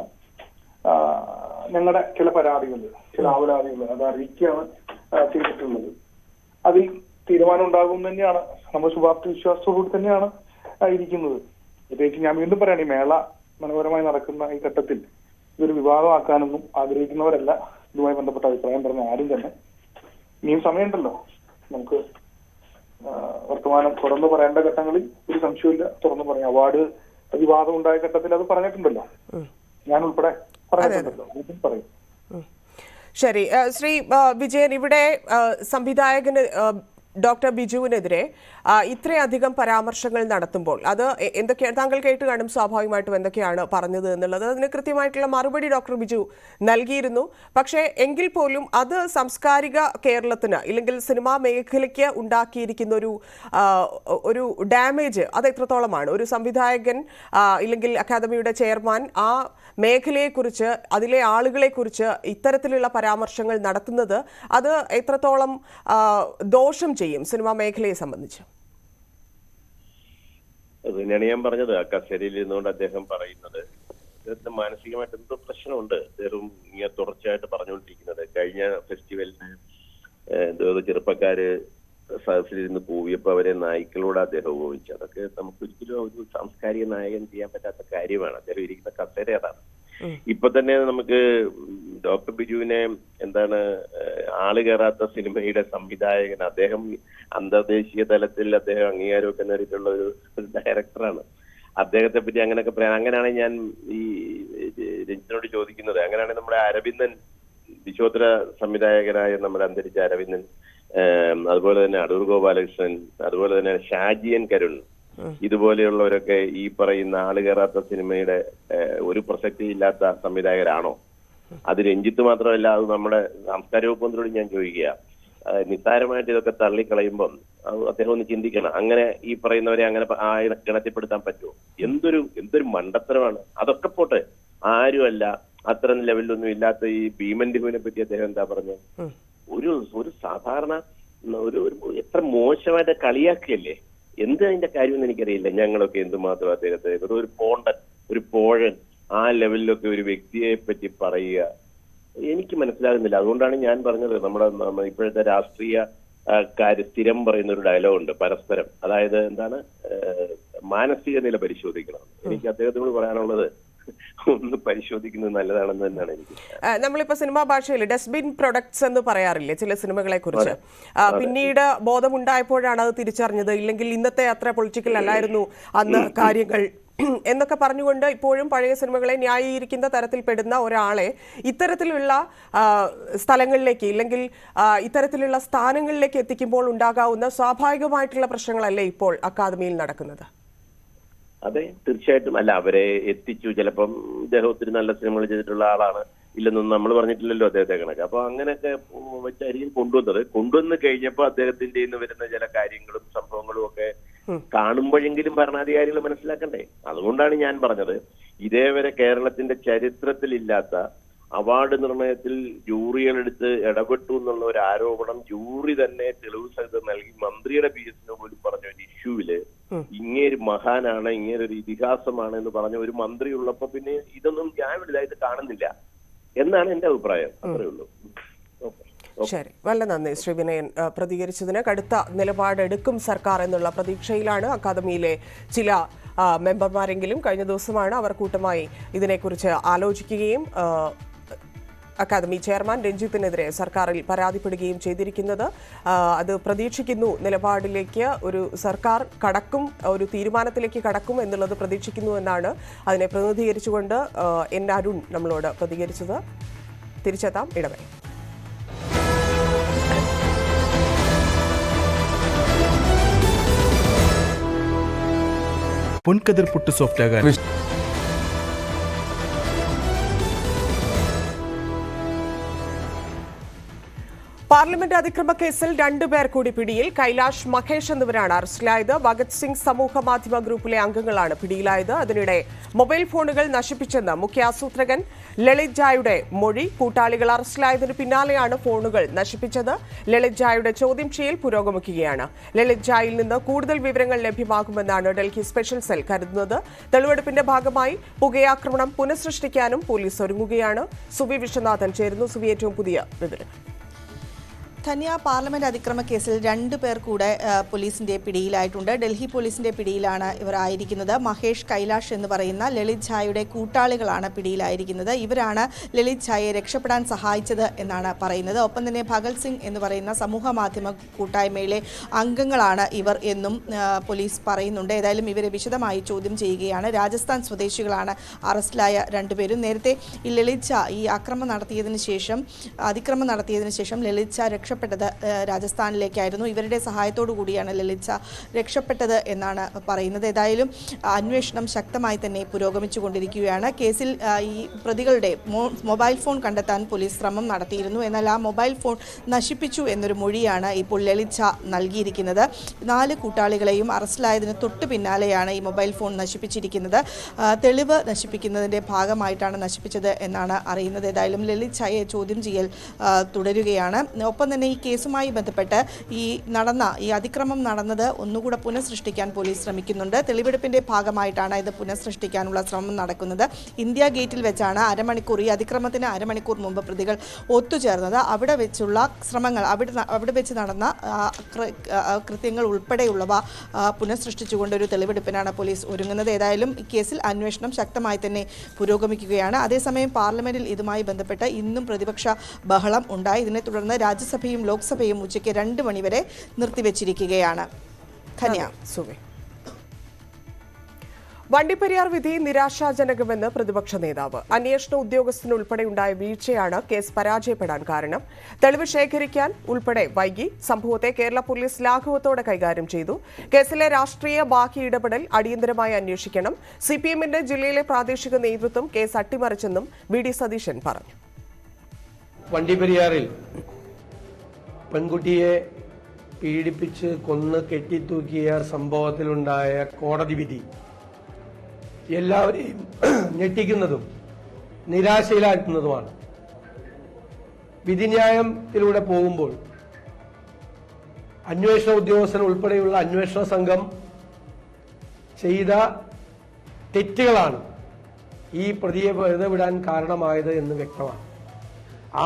ഞങ്ങളുടെ ചില പരാതികൾ, ചില ആവലാതികൾ അത് അറിയിക്കുകയാണ് ചെയ്തിട്ടുള്ളത്. അതിൽ തീരുമാനം ഉണ്ടാകും തന്നെയാണ് നമ്മൾ ശുഭാപ്തി വിശ്വാസത്തോടുകൂടി തന്നെയാണ് ഇരിക്കുന്നത്. പ്രത്യേകിച്ച് ഞാൻ വീണ്ടും പറയാണ്, ഈ മേള മനോഹരമായി നടക്കുന്ന ഈ ഘട്ടത്തിൽ ഇതൊരു വിവാദമാക്കാനൊന്നും ആഗ്രഹിക്കുന്നവരല്ല. ഇതുമായി ബന്ധപ്പെട്ട അഭിപ്രായം പറഞ്ഞ ആരും തന്നെ. ഇനിയും സമയമുണ്ടല്ലോ, നമുക്ക് വർത്തമാനം തുറന്നു പറയേണ്ട ഘട്ടങ്ങളിൽ ഒരു സംശയമില്ല, തുറന്നു പറയാം. അവാർഡ് വിവാദം ഉണ്ടായ ഘട്ടത്തിൽ അത് പറഞ്ഞിട്ടുണ്ടല്ലോ, ഞാൻ ഉൾപ്പെടെ പറഞ്ഞിട്ടുണ്ടല്ലോ, പറയും. ശരി, ശ്രീ വിജയൻ, ഇവിടെ സംവിധായകന് ഡോക്ടർ ബിജുവിനെതിരെ ഇത്രയധികം പരാമർശങ്ങൾ നടത്തുമ്പോൾ അത് എന്തൊക്കെയാണ് താങ്കൾ കേട്ട് കാണും സ്വാഭാവികമായിട്ടും എന്തൊക്കെയാണ് പറഞ്ഞത് എന്നുള്ളത്. അതിന് കൃത്യമായിട്ടുള്ള മറുപടി ഡോക്ടർ ബിജു നൽകിയിരുന്നു. പക്ഷേ എങ്കിൽ പോലും അത് സാംസ്കാരിക കേരളത്തിന് ഇല്ലെങ്കിൽ സിനിമാ മേഖലയ്ക്ക് ഉണ്ടാക്കിയിരിക്കുന്ന ഒരു ഡാമേജ് അത് എത്രത്തോളമാണ്? ഒരു സംവിധായകൻ ഇല്ലെങ്കിൽ അക്കാദമിയുടെ ചെയർമാൻ ആ മേഖലയെക്കുറിച്ച് അതിലെ ആളുകളെക്കുറിച്ച് ഇത്തരത്തിലുള്ള പരാമർശങ്ങൾ നടത്തുന്നത് അത് എത്രത്തോളം ദോഷം ചെയ്യും സിനിമാ മേഖലയെ സംബന്ധിച്ച്? അത് തന്നെയാണ് ഞാൻ പറഞ്ഞത്. ആ കസേരയിൽ ഇരുന്നുകൊണ്ട് അദ്ദേഹം പറയുന്നത് അദ്ദേഹത്തിന് മാനസികമായിട്ട് എന്തോ പ്രശ്നമുണ്ട്. അദ്ദേഹം ഇങ്ങനെ തുടർച്ചയായിട്ട് പറഞ്ഞുകൊണ്ടിരിക്കുന്നത്. കഴിഞ്ഞ ഫെസ്റ്റിവലിന് എന്തോ ചെറുപ്പക്കാര് സദസ്സിലിരുന്ന് കൂവിയപ്പോൾ അവരെ നായ്ക്കളോട് അദ്ദേഹം ഉപയോഗിച്ചു. അതൊക്കെ നമുക്ക് ഒരിക്കലും ഒരു സാംസ്കാരിക നായകൻ ചെയ്യാൻ പറ്റാത്ത കാര്യമാണ്. അദ്ദേഹം ഇരിക്കുന്ന കസേര അതാണ്. ഇപ്പൊ തന്നെ നമുക്ക് ഡോക്ടർ ബിജുവിനെ എന്താണ് ആള് കയറാത്ത സിനിമയുടെ സംവിധായകൻ, അദ്ദേഹം അന്തർദേശീയ തലത്തിൽ അദ്ദേഹം അംഗീകാരമൊക്കെ നേടിയിട്ടുള്ള ഒരു ഡയറക്ടറാണ്. അദ്ദേഹത്തെ പറ്റി അങ്ങനെയൊക്കെ പറയാൻ, അങ്ങനെയാണെങ്കിൽ ഞാൻ ഈ രഞ്ജിത്തിനോട് ചോദിക്കുന്നത്, അങ്ങനെയാണെങ്കിൽ നമ്മുടെ അരവിന്ദൻ വിശ്വോത്തര സംവിധായകനായ നമ്മുടെ അന്തരിച്ച അരവിന്ദൻ, അതുപോലെ തന്നെ അടൂർ ഗോപാലകൃഷ്ണൻ, അതുപോലെ തന്നെ ഷാജിയൻ കരുൺ, ഇതുപോലെയുള്ളവരൊക്കെ ഈ പറയുന്ന ആള് കയറാത്ത സിനിമയുടെ ഒരു പ്രസക്തി ഇല്ലാത്ത സംവിധായകരാണോ? അത് രഞ്ജിത്ത് മാത്രമല്ല, അത് നമ്മുടെ സാംസ്കാരിക വകുപ്പ് മന്ത്രിയോട് ഞാൻ ചോദിക്കുക. നിസ്സാരമായിട്ട് ഇതൊക്കെ തള്ളിക്കളയുമ്പം അദ്ദേഹം ഒന്ന് ചിന്തിക്കണം. അങ്ങനെ ഈ പറയുന്നവരെ അങ്ങനെ ഗണത്തിൽപ്പെടുത്താൻ പറ്റുമോ? എന്തൊരു മണ്ടത്തരമാണ്. അതൊക്കെ പോട്ടെ, ആരുമല്ല അത്തരം ലെവലിലൊന്നും ഇല്ലാത്ത ഈ ഭീമൻ ഡിഹുവിനെ പറ്റി അദ്ദേഹം എന്താ പറഞ്ഞത്? ഒരു സാധാരണ ഒരു എത്ര മോശമായിട്ട് കളിയാക്കിയല്ലേ. എന്ത് അതിന്റെ കാര്യമെന്ന് എനിക്കറിയില്ല. ഞങ്ങളൊക്കെ എന്തുമാത്രം അദ്ദേഹത്തെ ഒരു പോണ്ടൻ, ഒരു പോഴൻ, ആ ലെവലിലൊക്കെ ഒരു വ്യക്തിയെ പറ്റി പറയുക എനിക്ക് മനസ്സിലാകുന്നില്ല. അതുകൊണ്ടാണ് ഞാൻ പറഞ്ഞത്, നമ്മുടെ ഇപ്പോഴത്തെ രാഷ്ട്രീയ സ്ഥിരം പറയുന്ന ഒരു ഡയലോഗ് ഉണ്ട്, പരസ്പരം. അതായത് എന്താണ്, മാനസിക നില പരിശോധിക്കണം. എനിക്ക് അദ്ദേഹത്തിനോട് പറയാനുള്ളത് ഒന്ന് പരിശോധിക്കുന്നത് നല്ലതാണെന്ന് തന്നെയാണ് എനിക്ക്. നമ്മളിപ്പോ സിനിമാ ഭാഷയിൽ ഡസ്റ്റ്ബിൻ പ്രൊഡക്ട്സ് എന്ന് പറയാറില്ലേ ചില സിനിമകളെ കുറിച്ച്? പിന്നീട് ബോധമുണ്ടായപ്പോഴാണ് അത് തിരിച്ചറിഞ്ഞത്, ഇല്ലെങ്കിൽ ഇന്നത്തെ അത്ര പൊളിറ്റിക്കൽ അല്ലായിരുന്നു അന്ന് കാര്യങ്ങൾ എന്നൊക്കെ പറഞ്ഞുകൊണ്ട് ഇപ്പോഴും പഴയ സിനിമകളെ ന്യായീകരിക്കുന്ന തരത്തിൽപ്പെടുന്ന ഒരാളെ ഇത്തരത്തിലുള്ള സ്ഥലങ്ങളിലേക്ക് ഇല്ലെങ്കിൽ ഇത്തരത്തിലുള്ള സ്ഥാനങ്ങളിലേക്ക് എത്തിക്കുമ്പോൾ ഉണ്ടാകാവുന്ന സ്വാഭാവികമായിട്ടുള്ള പ്രശ്നങ്ങളല്ലേ ഇപ്പോൾ അക്കാദമിയിൽ നടക്കുന്നത്? അതെ, തീർച്ചയായിട്ടും. അല്ല, അവരെ എത്തിച്ചു. ചിലപ്പം അദ്ദേഹം ഒത്തിരി നല്ല സിനിമകൾ ചെയ്തിട്ടുള്ള ആളാണ്, ഇല്ലെന്നൊന്നും നമ്മൾ പറഞ്ഞിട്ടില്ലല്ലോ അദ്ദേഹത്തെ കണക്ക്. അപ്പൊ അങ്ങനെയൊക്കെ വെച്ചായിരിക്കും കൊണ്ടുവന്ന് കഴിഞ്ഞപ്പോൾ അദ്ദേഹത്തിന്റെ ഇന്ന് വരുന്ന ചില കാര്യങ്ങളും സംഭവങ്ങളും ഒക്കെ കാണുമ്പോഴെങ്കിലും ഭരണാധികാരികൾ മനസ്സിലാക്കണ്ടേ? അതുകൊണ്ടാണ് ഞാൻ പറഞ്ഞത്, ഇതേവരെ കേരളത്തിന്റെ ചരിത്രത്തിലില്ലാത്ത അവാർഡ് നിർണയത്തിൽ ജൂറികളെടുത്ത് ഇടപെട്ടു എന്നുള്ള ഒരു ആരോപണം ജൂറി തന്നെ തെളിവ് സഹിതം നൽകി മന്ത്രിയുടെ PSനോ പോലും പറഞ്ഞ ഒരു ഇഷ്യൂവില് ഇങ്ങേര് മഹാനാണ്, ഇങ്ങേരൊരു ഇതിഹാസമാണ് എന്ന് പറഞ്ഞ ഒരു മന്ത്രി ഉള്ളപ്പോ പിന്നെ ഇതൊന്നും ഞാൻ വലുതായിട്ട് കാണുന്നില്ല. എന്നാണ് എന്റെ അഭിപ്രായം. അത്രേ ഉള്ളൂ. ശരി, വളരെ നന്ദി ശ്രീ വിനയൻ പ്രതികരിച്ചതിന്. കടുത്ത നിലപാടെടുക്കും സർക്കാർ എന്നുള്ള പ്രതീക്ഷയിലാണ് അക്കാദമിയിലെ ചില മെമ്പർമാരെങ്കിലും. കഴിഞ്ഞ ദിവസമാണ് അവർ കൂട്ടമായി ഇതിനെക്കുറിച്ച് ആലോചിക്കുകയും അക്കാദമി ചെയർമാൻ രഞ്ജിത്തിനെതിരെ സർക്കാരിൽ പരാതിപ്പെടുകയും ചെയ്തിരിക്കുന്നത്. അത് പ്രതീക്ഷിക്കുന്നു, നിലപാടിലേക്ക് ഒരു സർക്കാർ കടക്കും, ഒരു തീരുമാനത്തിലേക്ക് കടക്കും എന്നുള്ളത് പ്രതീക്ഷിക്കുന്നു എന്നാണ് അതിനെ പ്രതിനിധീകരിച്ചുകൊണ്ട് എൻ അരുൺ നമ്മളോട് പ്രതികരിച്ചത്. തിരിച്ചെത്താം, ഇടവേള. പൊൻകതിർ പുട്ട് സോഫ്റ്റ് ആകാൻ പാർലമെന്റ് അതിക്രമ കേസിൽ 2 പേർ കൂടി പിടിയിൽ. കൈലാഷ്, മഹേഷ് എന്നിവരാണ് അറസ്റ്റിലായത്. ഭഗത് സിംഗ് സമൂഹ മാധ്യമ ഗ്രൂപ്പിലെ അംഗങ്ങളാണ് പിടിയിലായത്. അതിനിടെ മൊബൈൽ ഫോണുകൾ നശിപ്പിച്ചെന്ന് മുഖ്യ ആസൂത്രകൻ ലളിത് ജായുടെ മൊഴി. കൂട്ടാളികൾ അറസ്റ്റിലായതിനു പിന്നാലെയാണ് ഫോണുകൾ നശിപ്പിച്ചത്. ലളിത് ജായുടെ ചോദ്യം ചെയ്യൽ പുരോഗമിക്കുകയാണ്. ലളിത് ജായിൽ നിന്ന് കൂടുതൽ വിവരങ്ങൾ ലഭ്യമാകുമെന്നാണ് ഡൽഹി സ്പെഷ്യൽ സെൽ കരുതുന്നത്. തെളിവെടുപ്പിന്റെ ഭാഗമായി പുകയാക്രമണം പുനഃസൃഷ്ടിക്കാനും പോലീസ് ഒരുങ്ങുകയാണ്. സുവി വിശ്വനാഥൻ ചേരുന്നു. സുവി, ഏറ്റവും പുതിയ വിവരം. ധന്യ, പാർലമെന്റ് അതിക്രമ കേസിൽ 2 പേർ കൂടെ പോലീസിന്റെ പിടിയിലായിട്ടുണ്ട്. ഡൽഹി പോലീസിന്റെ പിടിയിലാണ് ഇവർ ആയിരിക്കുന്നത്. മഹേഷ്, കൈലാഷ് എന്ന് പറയുന്ന ലളിത് ഝായുടെ കൂട്ടാളികളാണ് പിടിയിലായിരിക്കുന്നത്. ഇവരാണ് ലളിത് ഝായെ രക്ഷപ്പെടാൻ സഹായിച്ചത് എന്നാണ് പറയുന്നത്. ഒപ്പം തന്നെ ഭഗത് സിംഗ് എന്ന് പറയുന്ന സമൂഹ മാധ്യമ കൂട്ടായ്മയിലെ അംഗങ്ങളാണ് ഇവർ എന്നും പോലീസ് പറയുന്നുണ്ട്. ഏതായാലും ഇവരെ വിശദമായി ചോദ്യം ചെയ്യുകയാണ്. രാജസ്ഥാൻ സ്വദേശികളാണ് അറസ്റ്റിലായ 2 പേരും. നേരത്തെ ഈ ലളിത് ഝാ ഈ അതിക്രമം നടത്തിയതിനു ശേഷം ലളിത് ഝാ രക്ഷപ്പെട്ടത് രാജസ്ഥാനിലേക്കായിരുന്നു. ഇവരുടെ സഹായത്തോടു കൂടിയാണ് ലളിത് ഝാ രക്ഷപ്പെട്ടത് എന്നാണ് പറയുന്നത്. ഏതായാലും അന്വേഷണം ശക്തമായി തന്നെ പുരോഗമിച്ചുകൊണ്ടിരിക്കുകയാണ്. കേസിൽ ഈ പ്രതികളുടെ മൊബൈൽ ഫോൺ കണ്ടെത്താൻ പോലീസ് ശ്രമം നടത്തിയിരുന്നു. എന്നാൽ ആ മൊബൈൽ ഫോൺ നശിപ്പിച്ചു എന്നൊരു മൊഴിയാണ് ഇപ്പോൾ ലളിത് ഝാ നൽകിയിരിക്കുന്നത്. 4 കൂട്ടാളികളെയും അറസ്റ്റിലായതിന് തൊട്ടു പിന്നാലെയാണ് ഈ മൊബൈൽ ഫോൺ നശിപ്പിച്ചിരിക്കുന്നത്. തെളിവ് നശിപ്പിക്കുന്നതിന്റെ ഭാഗമായിട്ടാണ് നശിപ്പിച്ചത് എന്നാണ് അറിയുന്നത്. ഏതായാലും ലളിത് ഝായെ ചോദ്യം ചെയ്യൽ തുടരുകയാണ്. ഒപ്പം തന്നെ ഈ കേസുമായി ബന്ധപ്പെട്ട് ഈ അതിക്രമം നടന്നത് ഒന്നുകൂടെ പുനഃസൃഷ്ടിക്കാൻ പോലീസ് ശ്രമിക്കുന്നുണ്ട്. തെളിവെടുപ്പിന്റെ ഭാഗമായിട്ടാണ് ഇത് പുനഃസൃഷ്ടിക്കാനുള്ള ശ്രമം നടക്കുന്നത്. ഇന്ത്യ ഗേറ്റിൽ വെച്ചാണ് ഈ അതിക്രമത്തിന് അരമണിക്കൂർ മുമ്പ് പ്രതികൾ ഒത്തുചേർന്നത്. അവിടെ വെച്ചുള്ള ശ്രമങ്ങൾ, അവിടെ വെച്ച് നടന്ന കൃത്യങ്ങൾ ഉൾപ്പെടെയുള്ളവ പുനഃസൃഷ്ടിച്ചുകൊണ്ട് ഒരു തെളിവെടുപ്പിനാണ് പോലീസ് ഒരുങ്ങുന്നത്. ഏതായാലും ഈ കേസിൽ അന്വേഷണം ശക്തമായി തന്നെ പുരോഗമിക്കുകയാണ്. അതേസമയം പാർലമെന്റിൽ ഇതുമായി ബന്ധപ്പെട്ട് ഇന്നും പ്രതിപക്ഷ ബഹളം ഉണ്ടായി. ഇതിനെ തുടർന്ന് രാജ്യസഭയും ലോക്സഭയും ഉച്ചയ്ക്ക് 2 മണിവരെ നിർത്തിവെച്ചിരിക്കുകയാണ്. ധന്യ. വണ്ടിപ്പെരിയാർ വിധി നിരാശാജനകമെന്ന് പ്രതിപക്ഷ നേതാവ്. അന്വേഷണ ഉദ്യോഗസ്ഥനുൾപ്പെടെയുണ്ടായ വീഴ്ചയാണ് കേസ് പരാജയപ്പെടാൻ കാരണം. തെളിവ് ശേഖരിക്കാൻ ഉൾപ്പെടെ വൈകി. സംഭവത്തെ കേരള പോലീസ് ലാഘവത്തോടെ കൈകാര്യം ചെയ്തു. കേസിലെ രാഷ്ട്രീയ ബാക്കി ഇടപെടൽ അടിയന്തരമായി അന്വേഷിക്കണം. സിപിഎമ്മിന്റെ ജില്ലയിലെ പ്രാദേശിക നേതൃത്വം കേസ് അട്ടിമറിച്ചെന്നും വി ഡി സതീശൻ പറഞ്ഞു. വണ്ടിപ്പെരിയാറിൽ പെൺകുട്ടിയെ പീഡിപ്പിച്ച് കൊന്ന് കെട്ടിത്തൂക്കിയ സംഭവത്തിലുണ്ടായ കോടതി വിധി എല്ലാവരെയും ഞെട്ടിക്കുന്നതും നിരാശയിലാക്കുന്നതുമാണ്. വിധിന്യായത്തിലൂടെ പോകുമ്പോൾ അന്വേഷണ ഉദ്യോഗസ്ഥൻ ഉൾപ്പെടെയുള്ള അന്വേഷണ സംഘം ചെയ്ത തെറ്റുകളാണ് ഈ പ്രതിയെ വെറുതെ വിടാൻ കാരണമായത് എന്ന് വ്യക്തമാണ്.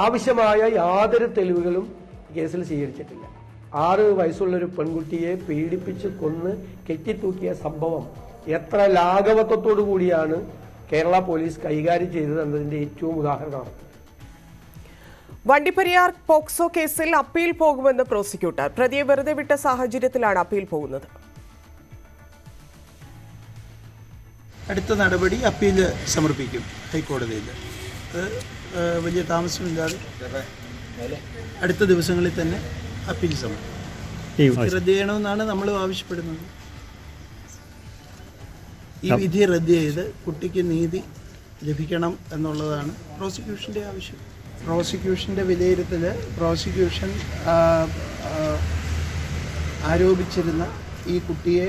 ആവശ്യമായ യാതൊരു തെളിവുകളും കേസിൽ സ്വീകരിച്ചിട്ടില്ല. 6 വയസ്സുള്ളൊരു പെൺകുട്ടിയെ പീഡിപ്പിച്ച് കൊന്ന് കെട്ടിത്തൂക്കിയ സംഭവം എത്ര ലാഘവത്വത്തോടു കൂടിയാണ് കേരള പോലീസ് കൈകാര്യം ചെയ്തത് എന്നതിന്റെ ഏറ്റവും ഉദാഹരണമാണ്. വണ്ടിപ്പെരിയാർ പോക്സോ കേസിൽ അപ്പീൽ പോകുമെന്ന് പ്രോസിക്യൂട്ടർ. പ്രതിയെ വെറുതെ വിട്ട സാഹചര്യത്തിലാണ് അപ്പീൽ പോകുന്നത്. അടുത്ത നടപടി അപ്പീൽ സമർപ്പിക്കും ഹൈക്കോടതിയിൽ. വലിയ താമസമില്ലാതെ അടുത്ത ദിവസങ്ങളിൽ തന്നെ അപ്പീൽ സമർപ്പിക്കും. റദ്ദ് ചെയ്യണമെന്നാണ് നമ്മൾ ആവശ്യപ്പെടുന്നത്. ഈ വിധി റദ്ദ് ചെയ്ത് കുട്ടിക്ക് നീതി ലഭിക്കണം എന്നുള്ളതാണ് പ്രോസിക്യൂഷൻ്റെ ആവശ്യം. പ്രോസിക്യൂഷൻ്റെ വിലയിരുത്തൽ, പ്രോസിക്യൂഷൻ ആരോപിച്ചിരുന്ന ഈ കുട്ടിയെ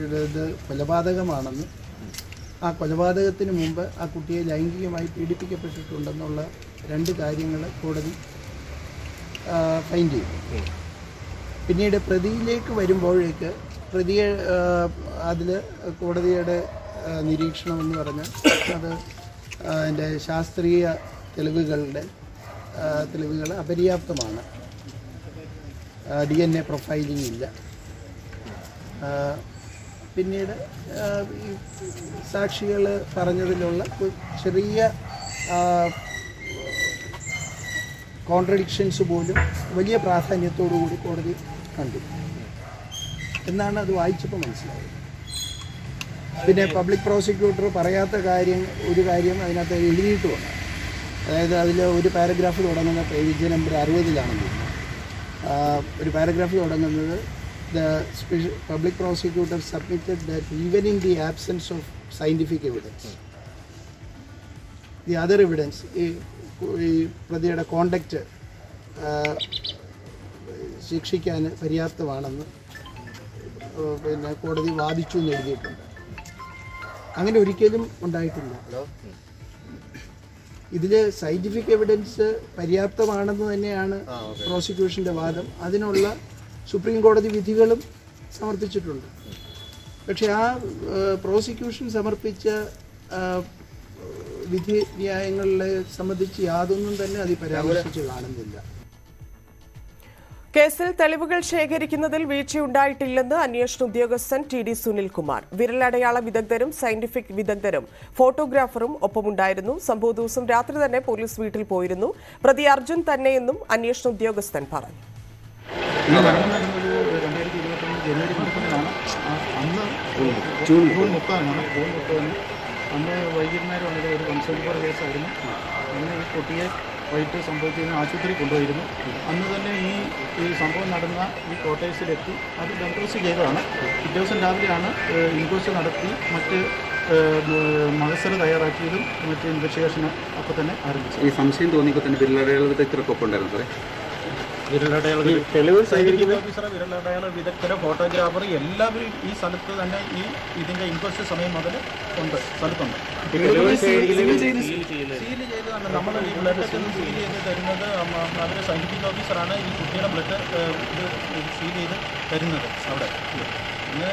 ഇത് കൊലപാതകമാണെന്ന്, ആ കൊലപാതകത്തിന് മുമ്പ് ആ കുട്ടിയെ ലൈംഗികമായി പീഡിപ്പിക്കപ്പെട്ടിട്ടുണ്ടെന്നുള്ള 2 കാര്യങ്ങൾ കോടതി ഫൈൻഡ് ചെയ്തു. പിന്നീട് പ്രതിയിലേക്ക് വരുമ്പോഴേക്ക് അതിൽ കോടതിയുടെ നിരീക്ഷണം എന്ന് പറഞ്ഞാൽ അത് അതിൻ്റെ ശാസ്ത്രീയ തെളിവുകൾ അപര്യാപ്തമാണ്. DNA പ്രൊഫൈലിംഗ് ഇല്ല. പിന്നീട് ഈ സാക്ഷികൾ പറഞ്ഞതിലുള്ള ചെറിയ കോൺട്രഡിക്ഷൻസ് പോലും വലിയ പ്രാധാന്യത്തോടു കൂടി കോടതി കണ്ടു എന്നാണ് അത് വായിച്ചപ്പോൾ മനസ്സിലായത്. പിന്നെ പബ്ലിക് പ്രോസിക്യൂട്ടർ പറയാത്ത ഒരു കാര്യം അതിനകത്ത് എഴുതിയിട്ടുമുണ്ട്. അതായത് അതിൽ ഒരു പാരഗ്രാഫ് തുടങ്ങുന്ന പേജ് നമ്പർ 60-ലാണെന്ന് തോന്നുന്നു. ഒരു പാരഗ്രാഫ് തുടങ്ങുന്നത് the public prosecutor submitted that even in the absence of scientific evidence, the other evidence, ഈ പ്രതിയുടെ കോണ്ടക്റ്റ് ശിക്ഷിക്കാൻ പര്യാപ്തമാണെന്ന് പിന്നെ കോടതി വാദിച്ചു എന്ന് എഴുതിയിട്ടുണ്ട്. അങ്ങനെ ഒരിക്കലും ഉണ്ടായിട്ടില്ല. ഇതിൽ സയൻറ്റിഫിക് എവിഡൻസ് പര്യാപ്തമാണെന്ന് തന്നെയാണ് പ്രോസിക്യൂഷൻ്റെ വാദം. അതിനുള്ള സുപ്രീം കോടതി വിധികളും സമർപ്പിച്ചിട്ടുണ്ട്. പക്ഷേ ആ പ്രോസിക്യൂഷൻ സമർപ്പിച്ച വിധി ന്യായങ്ങളെ സംബന്ധിച്ച് യാതൊന്നും തന്നെ അത് പരാമർശിച്ച് കാണുന്നില്ല. കേസിൽ തെളിവുകൾ ശേഖരിക്കുന്നതിൽ വീഴ്ചയുണ്ടായിട്ടില്ലെന്ന് അന്വേഷണ ഉദ്യോഗസ്ഥൻ TD സുനിൽകുമാർ. വിരലടയാള വിദഗ്ധരും സയന്റിഫിക് വിദഗ്ധരും ഫോട്ടോഗ്രാഫറും ഒപ്പമുണ്ടായിരുന്നു. സംഭവ ദിവസം രാത്രി തന്നെ പോലീസ് വീട്ടിൽ പോയിരുന്നു. പ്രതി അർജുൻ തന്നെയെന്നും അന്വേഷണ ഉദ്യോഗസ്ഥൻ പറഞ്ഞു. ജനുവരി 30-നാണ്. അന്ന് ജൂൺ 30-നാണ്. അന്ന് വൈകുന്നേരമാണ് ഒരു കൺസൾട്ടർ കേസായിരുന്നു. അന്ന് ഈ കുട്ടിയെ വൈകിട്ട് സംഭവിച്ചതിന് ആശുപത്രി കൊണ്ടുപോയിരുന്നു. അന്ന് തന്നെ ഈ സംഭവം നടന്ന ഈ ക്വാർട്ടേഴ്സിലെത്തി അത് ഡെൻട്രോസ് ചെയ്തതാണ്. പിറ്റേ ദിവസം രാവിലെയാണ് ഇൻക്വസ്റ്റ് നടത്തി മറ്റ് മഹസർ തയ്യാറാക്കിയതും മറ്റ് ഇൻവെസ്റ്റിഗേഷന് അപ്പോൾ തന്നെ ആരംഭിച്ചു. ഈ സംശയം തോന്നിയപ്പോൾ തന്നെ വിരലടയാള വിദഗ്ധരൊക്കെ ഉണ്ടായിരുന്നു സാറേ. വിരലടയാള ഓഫീസർ, വിരലടയാള വിദഗ്ധര്, ഫോട്ടോഗ്രാഫർ എല്ലാവരും ഈ സ്ഥലത്ത് തന്നെ ഇതിന്റെ ഇൻക്വസ്റ്റ് സമയം മുതൽ ഉണ്ട്, സ്ഥലത്തുണ്ട്. സീൽ ചെയ്തതാണ്. നമ്മൾ ഈ ബ്ലഡ് സീൽ ചെയ്ത് തരുന്നത് അവർ സയന്റിഫിക് ഓഫീസറാണ് ഈ കുട്ടിയുടെ ബ്ലഡ് സീൽ ചെയ്ത് തരുന്നത് അവിടെ. പിന്നെ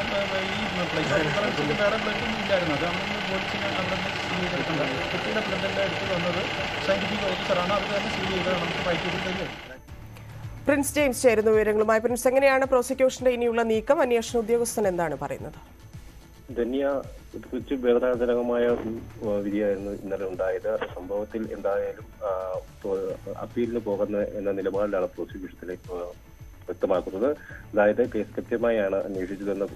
ഈ പ്ലേസ് ഓഫീസറൻസിന് വേറെ ബ്ലഡൊന്നും ഇല്ലായിരുന്നു. അത് നമ്മൾ പോലീസിന് അവിടെ സീൽ ചെയ്തെടുക്കേണ്ട. കുട്ടിയുടെ ബ്ലഡെല്ലാം എടുത്ത് തന്നത് സയന്റിഫിക് ഓഫീസറാണ്. അവർ തന്നെ സീൽ ചെയ്ത് നമുക്ക് ഫൈറ്റ് ചെയ്ത് തരും. പ്രിൻസ് ജെയിംസ് ചേരുന്ന വിവരങ്ങളുമായി. പ്രിൻസ്, എങ്ങനെയാണ് പ്രോസിക്യൂഷന്റെ ഇനിയുള്ള നീക്കം? അന്വേഷണ ഉദ്യോഗസ്ഥൻ എന്താണ് പറയുന്നത്? ധന്യ, തികച്ചും വേദനാജനകമായ വിധിയായിരുന്നു ഇന്നലെ ഉണ്ടായത്. സംഭവത്തിൽ എന്തായാലും അപ്പീലിന് പോകുന്ന എന്ന നിലപാടിലാണ് പ്രോസിക്യൂഷനിലേക്ക് വ്യക്തമാക്കുന്നത്. അതായത് കേസ് കൃത്യമായാണ് അന്വേഷിച്ചതെന്ന്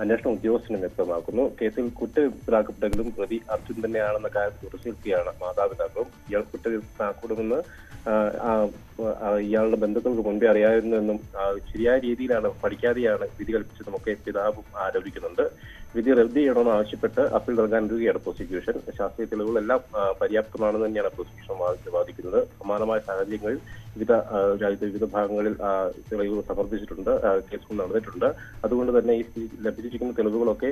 അന്വേഷണ ഉദ്യോഗസ്ഥനും വ്യക്തമാക്കുന്നു. കേസിൽ കുറ്റവിമുക്തരാക്കപ്പെട്ടെങ്കിലും പ്രതി അർജുൻ തന്നെയാണെന്ന കാര്യത്തിൽ ഉറച്ചു നിൽക്കുകയാണ് മാതാപിതാക്കളും. ഇയാൾ കുറ്റവിമുക്തനാക്കണമെന്ന് ഇയാളുടെ ബന്ധുക്കൾക്ക് മുൻപേ അറിയാമായിരുന്നുവെന്നും ശരിയായ രീതിയിലാണ് പഠിക്കാതെയാണ് വിധി കൽപ്പിച്ചതെന്നൊക്കെ പിതാവും ആരോപിക്കുന്നുണ്ട്. വിധി റദ്ദ് ചെയ്യണമെന്ന് ആവശ്യപ്പെട്ട് അപ്പീൽ നൽകാൻ ഇരിക്കുകയാണ് പ്രോസിക്യൂഷൻ. ശാസ്ത്രീയ തെളിവുകളെല്ലാം പര്യാപ്തമാണെന്ന് തന്നെയാണ് പ്രോസിക്യൂഷൻ വാദിക്കുന്നത്. സമാനമായ സാഹചര്യങ്ങളിൽ രാജ്യത്തെ വിവിധ ഭാഗങ്ങളിൽ തെളിവുകൾ സമർപ്പിച്ചിട്ടുണ്ട്, കേസുകൾ നടന്നിട്ടുണ്ട്. അതുകൊണ്ട് തന്നെ ഈ ലഭിച്ചിരിക്കുന്ന തെളിവുകളൊക്കെ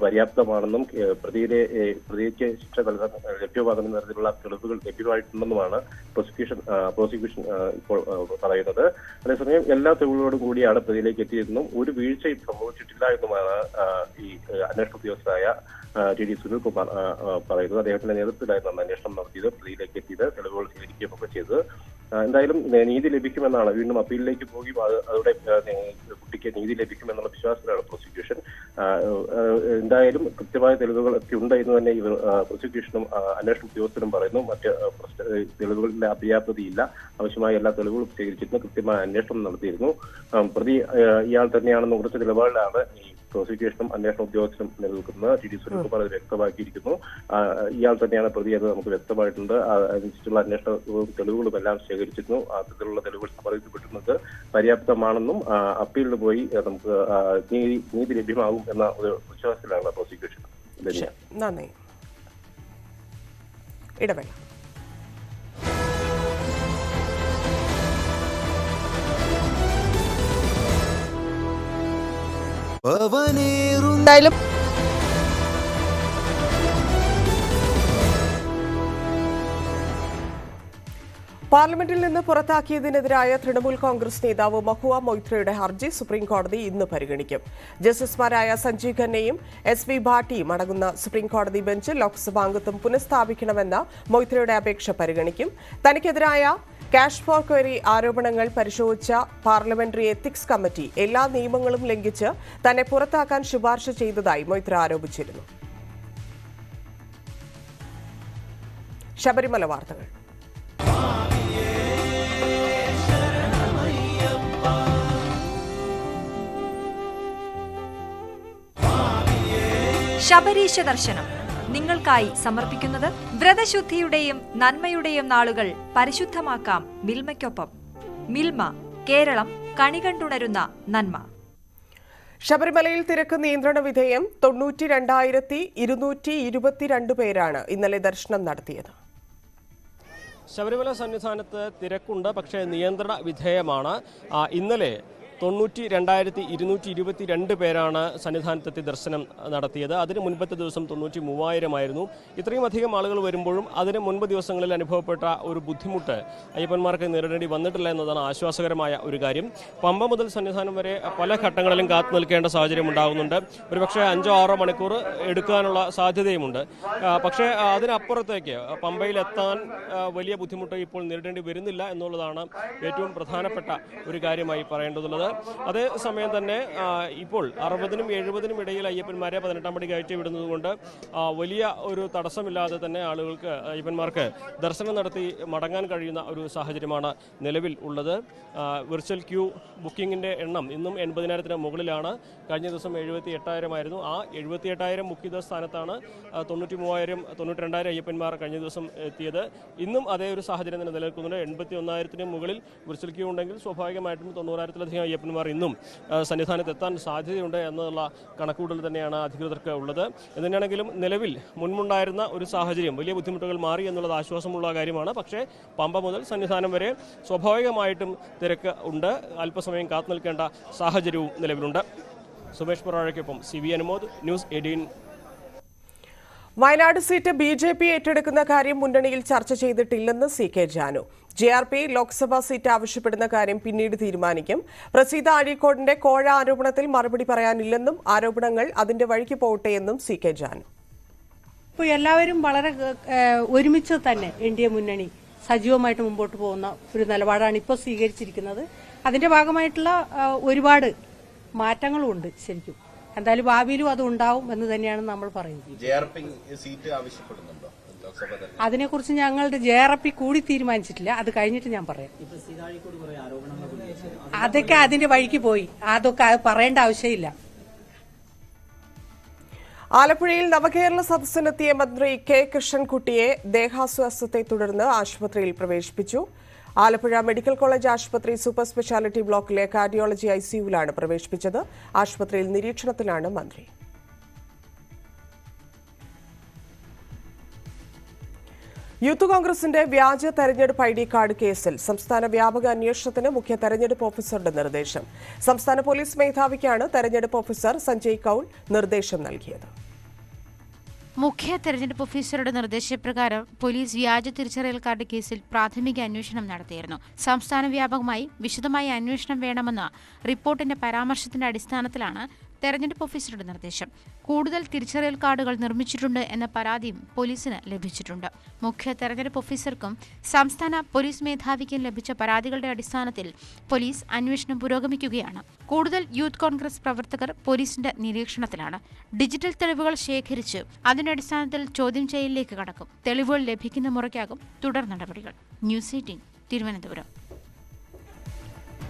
പര്യാപ്തമാണെന്നും പ്രതിക്ക് ശിക്ഷ നൽകാൻ ലഭ്യമാകുന്ന തരത്തിലുള്ള തെളിവുകൾ ലഭ്യമായിട്ടുണ്ടെന്നുമാണ് പ്രോസിക്യൂഷൻ ഇപ്പോൾ പറയുന്നത്. അതേസമയം എല്ലാ തെളിവുകളോടും കൂടിയാണ് പ്രതിയിലേക്ക് എത്തിയതെന്നും ഒരു വീഴ്ചയും സംഭവിച്ചിട്ടില്ല എന്നുമാണ് ഈ അന്വേഷണ ഉദ്യോഗസ്ഥരായ TD സുനിൽകുമാർ പറയുന്നത്. അദ്ദേഹത്തിന്റെ നേതൃത്വത്തിലായിരുന്നു അന്വേഷണം നടത്തിയത്, പ്രതിയിലേക്ക് എത്തിയത്, തെളിവുകൾ സ്വീകരിക്കുകയൊക്കെ ചെയ്തത്. എന്തായാലും നീതി ലഭിക്കുമെന്നാണ്. വീണ്ടും അപ്പീലിലേക്ക് പോയി അതോടെ കുട്ടിക്ക് നീതി ലഭിക്കുമെന്നുള്ള വിശ്വാസത്തിലാണ് പ്രോസിക്യൂഷൻ. എന്തായാലും കൃത്യമായ തെളിവുകൾ ഒക്കെ ഉണ്ട് എന്ന് തന്നെ പ്രോസിക്യൂഷനും അന്വേഷണ ഉദ്യോഗസ്ഥരും പറയുന്നു. മറ്റ് തെളിവുകളിലെ അപര്യാപ്തതയില്ല, ആവശ്യമായ എല്ലാ തെളിവുകളും സ്വീകരിച്ചിരുന്നു, കൃത്യമായ അന്വേഷണം നടത്തിയിരുന്നു. പ്രതി ഇയാൾ തന്നെയാണെന്ന് ഉറച്ച നിലപാടിലാണ് ഈ പ്രോസിക്യൂഷനും അന്വേഷണ ഉദ്യോഗസ്ഥരും നിലനിൽക്കുന്നത്. TD സുനിൽകുമാർ അത് വ്യക്തമാക്കിയിരിക്കുന്നു. ഇയാൾ തന്നെയാണ് പ്രതി എന്ന് നമുക്ക് വ്യക്തമായിട്ടുണ്ട്. അതിനനുസരിച്ചുള്ള അന്വേഷണ തെളിവുകളും എല്ലാം ശേഖരിച്ചിരുന്നു. അത്തരത്തിലുള്ള തെളിവുകൾ സമർപ്പിക്കപ്പെടുന്നത് പര്യാപ്തമാണെന്നും അപ്പീലിന് പോയി നമുക്ക് നീതി ലഭ്യമാകും എന്ന ഒരു വിശ്വാസത്തിലാണ് പ്രോസിക്യൂഷൻ. നന്ദി. ഇടവേള. എന്തായാലും പാർലമെന്റിൽ നിന്ന് പുറത്താക്കിയതിനെതിരായ തൃണമൂൽ കോൺഗ്രസ് നേതാവ് മഹുവ മൊയ്ത്രയുടെ ഹർജി സുപ്രീംകോടതി ഇന്ന് പരിഗണിക്കും. ജസ്റ്റിസുമാരായ സഞ്ജീവ് ഖന്നയും SV ഭാട്ടിയും അടങ്ങുന്ന സുപ്രീംകോടതി ബെഞ്ച് ലോക്സഭാംഗത്വം പുനഃസ്ഥാപിക്കണമെന്ന മൊയ്ത്രയുടെ അപേക്ഷ പരിഗണിക്കും. തനിക്കെതിരായ ക്യാഷ് ഫോർ ക്വയറി ആരോപണങ്ങൾ പരിശോധിച്ച പാർലമെന്ററി എത്തിക്സ് കമ്മിറ്റി എല്ലാ നിയമങ്ങളും ലംഘിച്ച് തന്നെ പുറത്താക്കാൻ ശുപാർശ ചെയ്തതായി മൊയ്ത്ര ആരോപിച്ചിരുന്നു. ശബരിമല വാർത്തകൾ. ശബരീശ ദർശനം നിങ്ങൾക്കായി സമർപ്പിക്കുന്നത് വ്രതശുദ്ധിയുടെയും നന്മയുടെയും നാളുകൾ പരിശുദ്ധമാക്കാം മിൽമയ്ക്കൊപ്പം. മിൽമ, കേരളം കണികണ്ടുണരുന്ന നന്മ. ശബരിമലയിൽ തിരക്ക് നിയന്ത്രണ വിധേയം 92,222 പേരാണ് ഇന്നലെ ദർശനം നടത്തിയത്. ശബരിമല സന്നിധാനത്ത് തിരക്കുണ്ട്, പക്ഷേ നിയന്ത്രണ വിധേയമാണ്. ഇന്നലെ 92,222 പേരാണ് സന്നിധാനത്തെത്തി ദർശനം നടത്തിയത്. അതിന് മുൻപത്തെ ദിവസം 93,000 ഇത്രയും അധികം ആളുകൾ വരുമ്പോഴും അതിന് മുൻപ് ദിവസങ്ങളിൽ അനുഭവപ്പെട്ട ഒരു ബുദ്ധിമുട്ട് അയ്യപ്പന്മാർക്ക് നേരിടേണ്ടി വന്നിട്ടില്ല എന്നതാണ് ആശ്വാസകരമായ ഒരു കാര്യം. പമ്പ മുതൽ സന്നിധാനം വരെ പല ഘട്ടങ്ങളിലും കാത്തു നിൽക്കേണ്ട സാഹചര്യം ഉണ്ടാകുന്നുണ്ട്. ഒരുപക്ഷെ 5-6 മണിക്കൂർ എടുക്കാനുള്ള സാധ്യതയുമുണ്ട്. പക്ഷേ അതിനപ്പുറത്തേക്ക് പമ്പയിലെത്താൻ വലിയ ബുദ്ധിമുട്ട് ഇപ്പോൾ നേരിടേണ്ടി വരുന്നില്ല എന്നുള്ളതാണ് ഏറ്റവും പ്രധാനപ്പെട്ട ഒരു കാര്യമായി പറയേണ്ടതുള്ളത്. അതേസമയം തന്നെ ഇപ്പോൾ 60-നും 70-നും ഇടയിൽ അയ്യപ്പന്മാരെ 18-ാം പടി കയറ്റി വിടുന്നതുകൊണ്ട് വലിയ ഒരു തടസ്സമില്ലാതെ തന്നെ അയ്യപ്പന്മാർക്ക് ദർശനം നടത്തി മടങ്ങാൻ കഴിയുന്ന ഒരു സാഹചര്യമാണ് നിലവിൽ ഉള്ളത്. വിർച്വൽ ക്യൂ ബുക്കിങ്ങിൻ്റെ എണ്ണം ഇന്നും 80,000-ന് മുകളിലാണ്. കഴിഞ്ഞ ദിവസം 78,000 ആ 78,000 ബുക്ക് ചെയ്ത സ്ഥാനത്താണ് 93,000-92,000 അയ്യപ്പന്മാർ കഴിഞ്ഞ ദിവസം എത്തിയത്. ഇന്നും അതേ ഒരു സാഹചര്യം തന്നെ നിലനിൽക്കുന്നുണ്ട്. 81,000-ന് മുകളിൽ വിർച്വൽ ക്യൂ ഉണ്ടെങ്കിൽ സ്വാഭാവികമായിട്ടും 90,000-ലധികം അയ്യപ്പന്മാർ ഇന്നും സന്നിധാനത്ത് എത്താൻ സാധ്യതയുണ്ട് എന്നുള്ള കണക്കുകൂടൽ തന്നെയാണ് അധികൃതർക്ക് ഉള്ളത്. എന്തിനാണെങ്കിലും നിലവിൽ മുൻപുണ്ടായിരുന്ന ഒരു സാഹചര്യം വലിയ ബുദ്ധിമുട്ടുകൾ മാറി എന്നുള്ളത് ആശ്വാസമുള്ള കാര്യമാണ്. പക്ഷേ പമ്പ മുതൽ സന്നിധാനം വരെ സ്വാഭാവികമായിട്ടും തിരക്ക് ഉണ്ട്. അല്പസമയം കാത്തു നിൽക്കേണ്ട സാഹചര്യവും നിലവിലുണ്ട്. സുമേഷ് പൊറാഴയ്ക്കൊപ്പം CV Anumod, news 18. Wayanad seat BJP ഏറ്റെടുക്കുന്ന കാര്യം മുന്നണിയിൽ ചർച്ച ചെയ്തിട്ടില്ലെന്ന് CK Janu. JRP Lok Sabha seat ആവശ്യപ്പെടുന്ന കാര്യം പിന്നീട് തീരുമാനിക്കും. പ്രസീത അഴീക്കോടിന്റെ കോഴ ആരോപണത്തിൽ മറുപടി പറയാനില്ലെന്നും ആരോപണങ്ങൾ അതിന്റെ വഴിക്ക് പോകട്ടെ എന്നും CK ജാനു. ഇപ്പോൾ എല്ലാവരും വളരെ ഒരുമിച്ച് തന്നെ NDA മുന്നണി സജീവമായിട്ട് മുമ്പോട്ട് പോകുന്ന ഒരു നിലപാടാണ് ഇപ്പോൾ സ്വീകരിച്ചിരിക്കുന്നത്. അതിന്റെ ഭാഗമായിട്ടുള്ള ഒരുപാട് മാറ്റങ്ങളുമുണ്ട്. ശരിക്കും എന്തായാലും ഭാവിയിലും അത് ഉണ്ടാവും എന്ന് തന്നെയാണ് നമ്മൾ പറയുന്നത്. അതിനെക്കുറിച്ച് ഞങ്ങളുടെ JRP കൂടി തീരുമാനിച്ചിട്ടില്ല. അത് കഴിഞ്ഞിട്ട് ഞാൻ പറയാം. അതൊക്കെ അതിന്റെ വഴിക്ക് പോയി. അതൊക്കെ പറയേണ്ട ആവശ്യമില്ല. ആലപ്പുഴയിൽ നവകേരള സദസ്സിനെത്തിയ മന്ത്രി K കൃഷ്ണൻകുട്ടിയെ ദേഹാസ്വാസ്ഥ്യത്തെ തുടർന്ന് ആശുപത്രിയിൽ പ്രവേശിപ്പിച്ചു. ആലപ്പുഴ മെഡിക്കൽ കോളേജ് ആശുപത്രി സൂപ്പർ സ്പെഷ്യാലിറ്റി ബ്ലോക്കിലെ കാർഡിയോളജി ICUവിലാണ് പ്രവേശിപ്പിച്ചത്. ആശുപത്രിയിൽ നിരീക്ഷണത്തിലാണ് മന്ത്രി. യൂത്ത് കോൺഗ്രസിന്റെ വ്യാജ തെരഞ്ഞെടുപ്പ് ID കാർഡ് കേസിൽ സംസ്ഥാന വ്യാപക അന്വേഷണത്തിന് മുഖ്യ തെരഞ്ഞെടുപ്പ് ഓഫീസറുടെ നിർദ്ദേശം. സംസ്ഥാന പോലീസ് മേധാവിക്കാണ് തെരഞ്ഞെടുപ്പ് ഓഫീസർ സഞ്ജയ് കൌൾ നിർദ്ദേശം നൽകിയത്. മുഖ്യ തെരഞ്ഞെടുപ്പ് ഓഫീസറുടെ നിർദ്ദേശപ്രകാരം പോലീസ് വ്യാജ തിരിച്ചറിയൽ കാർഡ് കേസിൽ പ്രാഥമിക അന്വേഷണം നടത്തിയിരുന്നു. സംസ്ഥാന വ്യാപകമായി വിശദമായ അന്വേഷണം വേണമെന്ന റിപ്പോർട്ടിന്റെ പരാമർശത്തിന്റെ അടിസ്ഥാനത്തിലാണ് തെരഞ്ഞെടുപ്പ് ഓഫീസറുടെ നിർദ്ദേശം. കൂടുതൽ തിരിച്ചറിയൽ കാർഡുകൾ നിർമ്മിച്ചിട്ടുണ്ട് എന്ന പരാതിയും പോലീസിന് ലഭിച്ചിട്ടുണ്ട്. മുഖ്യ തെരഞ്ഞെടുപ്പ് ഓഫീസർക്കും സംസ്ഥാന പോലീസ് മേധാവിക്കും ലഭിച്ച പരാതികളുടെ അടിസ്ഥാനത്തിൽ പോലീസ് അന്വേഷണം പുരോഗമിക്കുകയാണ്. കൂടുതൽ യൂത്ത് കോൺഗ്രസ് പ്രവർത്തകർ പോലീസിന്റെ നിരീക്ഷണത്തിലാണ്. ഡിജിറ്റൽ തെളിവുകൾ ശേഖരിച്ച് അതിന്റെ അടിസ്ഥാനത്തിൽ ചോദ്യം ചെയ്യലിലേക്ക് കടക്കും. തെളിവുകൾ ലഭിക്കുന്ന മുറയ്ക്കാകും തുടർ നടപടികൾ. ന്യൂസ് 18 തിരുവനന്തപുരം.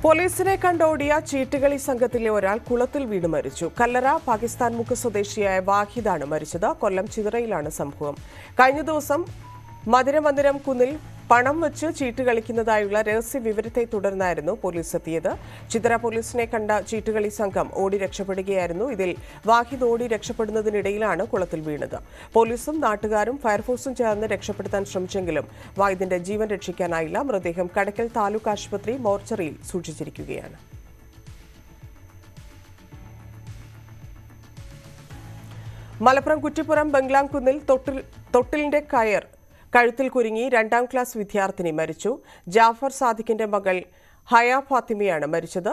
പോലീസിനെ കണ്ടോടിയ ചീട്ടുകളി സംഘത്തിലെ ഒരാൾ കുളത്തിൽ വീണ് മരിച്ചു. കല്ലറ പാകിസ്ഥാൻ മുക്ക് സ്വദേശിയായ വാഹിദാണ് മരിച്ചത്. കൊല്ലം ചിതറയിലാണ് സംഭവം. കഴിഞ്ഞ ദിവസം മധുരമന്ദിരം കുന്നിൽ പണം വെച്ച് ചീട്ട് കളിക്കുന്നതായുള്ള രഹസ്യ വിവരത്തെ തുടർന്നായിരുന്നു പോലീസ് എത്തിയത്. ചിതറ പോലീസിനെ കണ്ട ചീട്ടുകളി സംഘം ഓടി രക്ഷപ്പെടുകയായിരുന്നു. ഇതിൽ വാഹിദ് ഓടി രക്ഷപ്പെടുന്നതിനിടയിലാണ് കുളത്തിൽ വീണത്. പോലീസും നാട്ടുകാരും ഫയർഫോഴ്സും ചേർന്ന് രക്ഷപ്പെടുത്താൻ ശ്രമിച്ചെങ്കിലും വാഹിദിന്റെ ജീവൻ രക്ഷിക്കാനായില്ല. മൃതദേഹം കടക്കൽ താലൂക്ക് ആശുപത്രി മോർച്ചറിയിൽ സൂക്ഷിച്ചിരിക്കുകയാണ്. മലപ്പുറം കുറ്റിപ്പുറം ബംഗ്ലാംകുന്നിൽ തൊട്ടിലിന്റെ കയർ കഴുത്തിൽ കുരുങ്ങി 2ാം ക്ലാസ് വിദ്യാർത്ഥിനി മരിച്ചു. ജാഫർ സാദിഖിന്റെ മകൾ ഹയ ഫാത്തിമയാണ് മരിച്ചത്.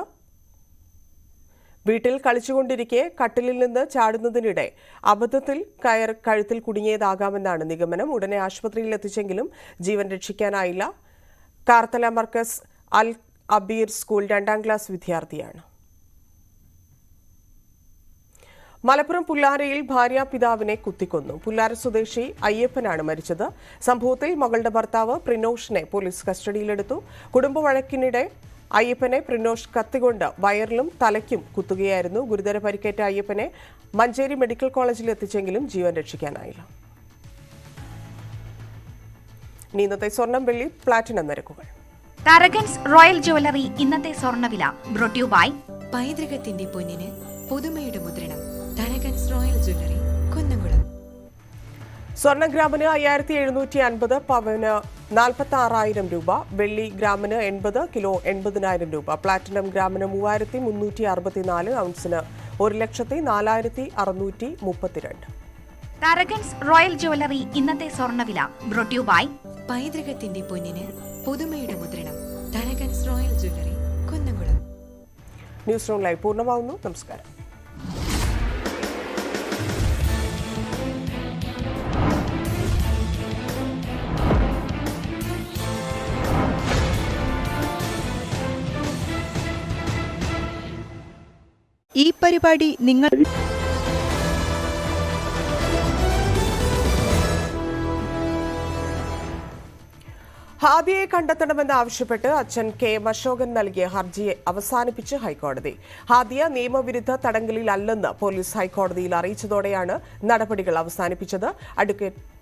വീട്ടിൽ കളിച്ചുകൊണ്ടിരിക്കെ കട്ടിലിൽ നിന്ന് ചാടുന്നതിനിടെ അബദ്ധത്തിൽ കയർ കഴുത്തിൽ കുടുങ്ങിയതാകാമെന്നാണ് നിഗമനം. ഉടനെ ആശുപത്രിയിൽ എത്തിച്ചെങ്കിലും ജീവൻ രക്ഷിക്കാനായില്ല. കാർത്തല മർക്കസ് അൽ അബീർ സ്കൂൾ 2ാം ക്ലാസ് വിദ്യാർത്ഥിയാണ്. മലപ്പുറം പുല്ലാരയിൽ ഭാര്യാപിതാവിനെ കുത്തിക്കൊന്നു. പുല്ലാര സ്വദേശി അയ്യപ്പനാണ് മരിച്ചത്. സംഭവത്തിൽ മകളുടെ ഭർത്താവ് പ്രിനോഷിനെ പോലീസ് കസ്റ്റഡിയിലെടുത്തു. കുടുംബ വഴക്കിനിടെ അയ്യപ്പനെ പ്രിനോഷ് കത്തികൊണ്ട് വയറിലും തലയ്ക്കും കുത്തുകയായിരുന്നു. ഗുരുതര പരിക്കേറ്റ അയ്യപ്പനെ മഞ്ചേരി മെഡിക്കൽ കോളേജിൽ എത്തിച്ചെങ്കിലും ജീവൻ രക്ഷിക്കാനായില്ല. ഇന്നത്തെ സ്വർണം വെള്ളി പ്ലാറ്റിനം നിരക്കുകൾ. തരകൻസ് റോയൽ ജ്വല്ലറി ഇന്നത്തെ സ്വർണ്ണവില ബ്രോട്ട് യു ബൈ പൈതൃകത്തിന്റെ പൊന്നിന് പുതുമയുടെ മുദ്രണം. Tharakans royal jewellery Kunnamkulam. സ്വർണ്ണ ഗ്രാമിന് 5750, പവന് 46,000 രൂപ. വെള്ളി ഗ്രാമിന് 80, കിലോ 80,000 രൂപ. പ്ലാറ്റിനം ഗ്രാമിന് 3364, ഔൺസിന് 1,04,632. തരകൻസ് റോയൽ ജ്വല്ലറി ഇന്നത്തെ സ്വർണ്ണവില ബ്രോട്ട് യു ബൈ പൈതൃകത്തിന്റെ പൊന്നിന് പുതുമയുടെ മുദ്രണം. Tharakans royal jewellery Kunnamkulam. Newsroom live പൂർണ്ണമാവുന്നു. നമസ്കാരം. ഈ പരിപാടി നിങ്ങൾ ഹാദിയെ കണ്ടെത്തണമെന്നാവശ്യപ്പെട്ട് അച്ഛൻ കെ എം അശോകൻ നൽകിയ ഹർജിയെ അവസാനിപ്പിച്ച് ഹൈക്കോടതി. ഹാദിയ നിയമവിരുദ്ധ തടങ്കലിലല്ലെന്ന് പോലീസ് ഹൈക്കോടതിയിൽ അറിയിച്ചതോടെയാണ് നടപടികൾ അവസാനിപ്പിച്ചത്. അഡ്വക്കേറ്റ്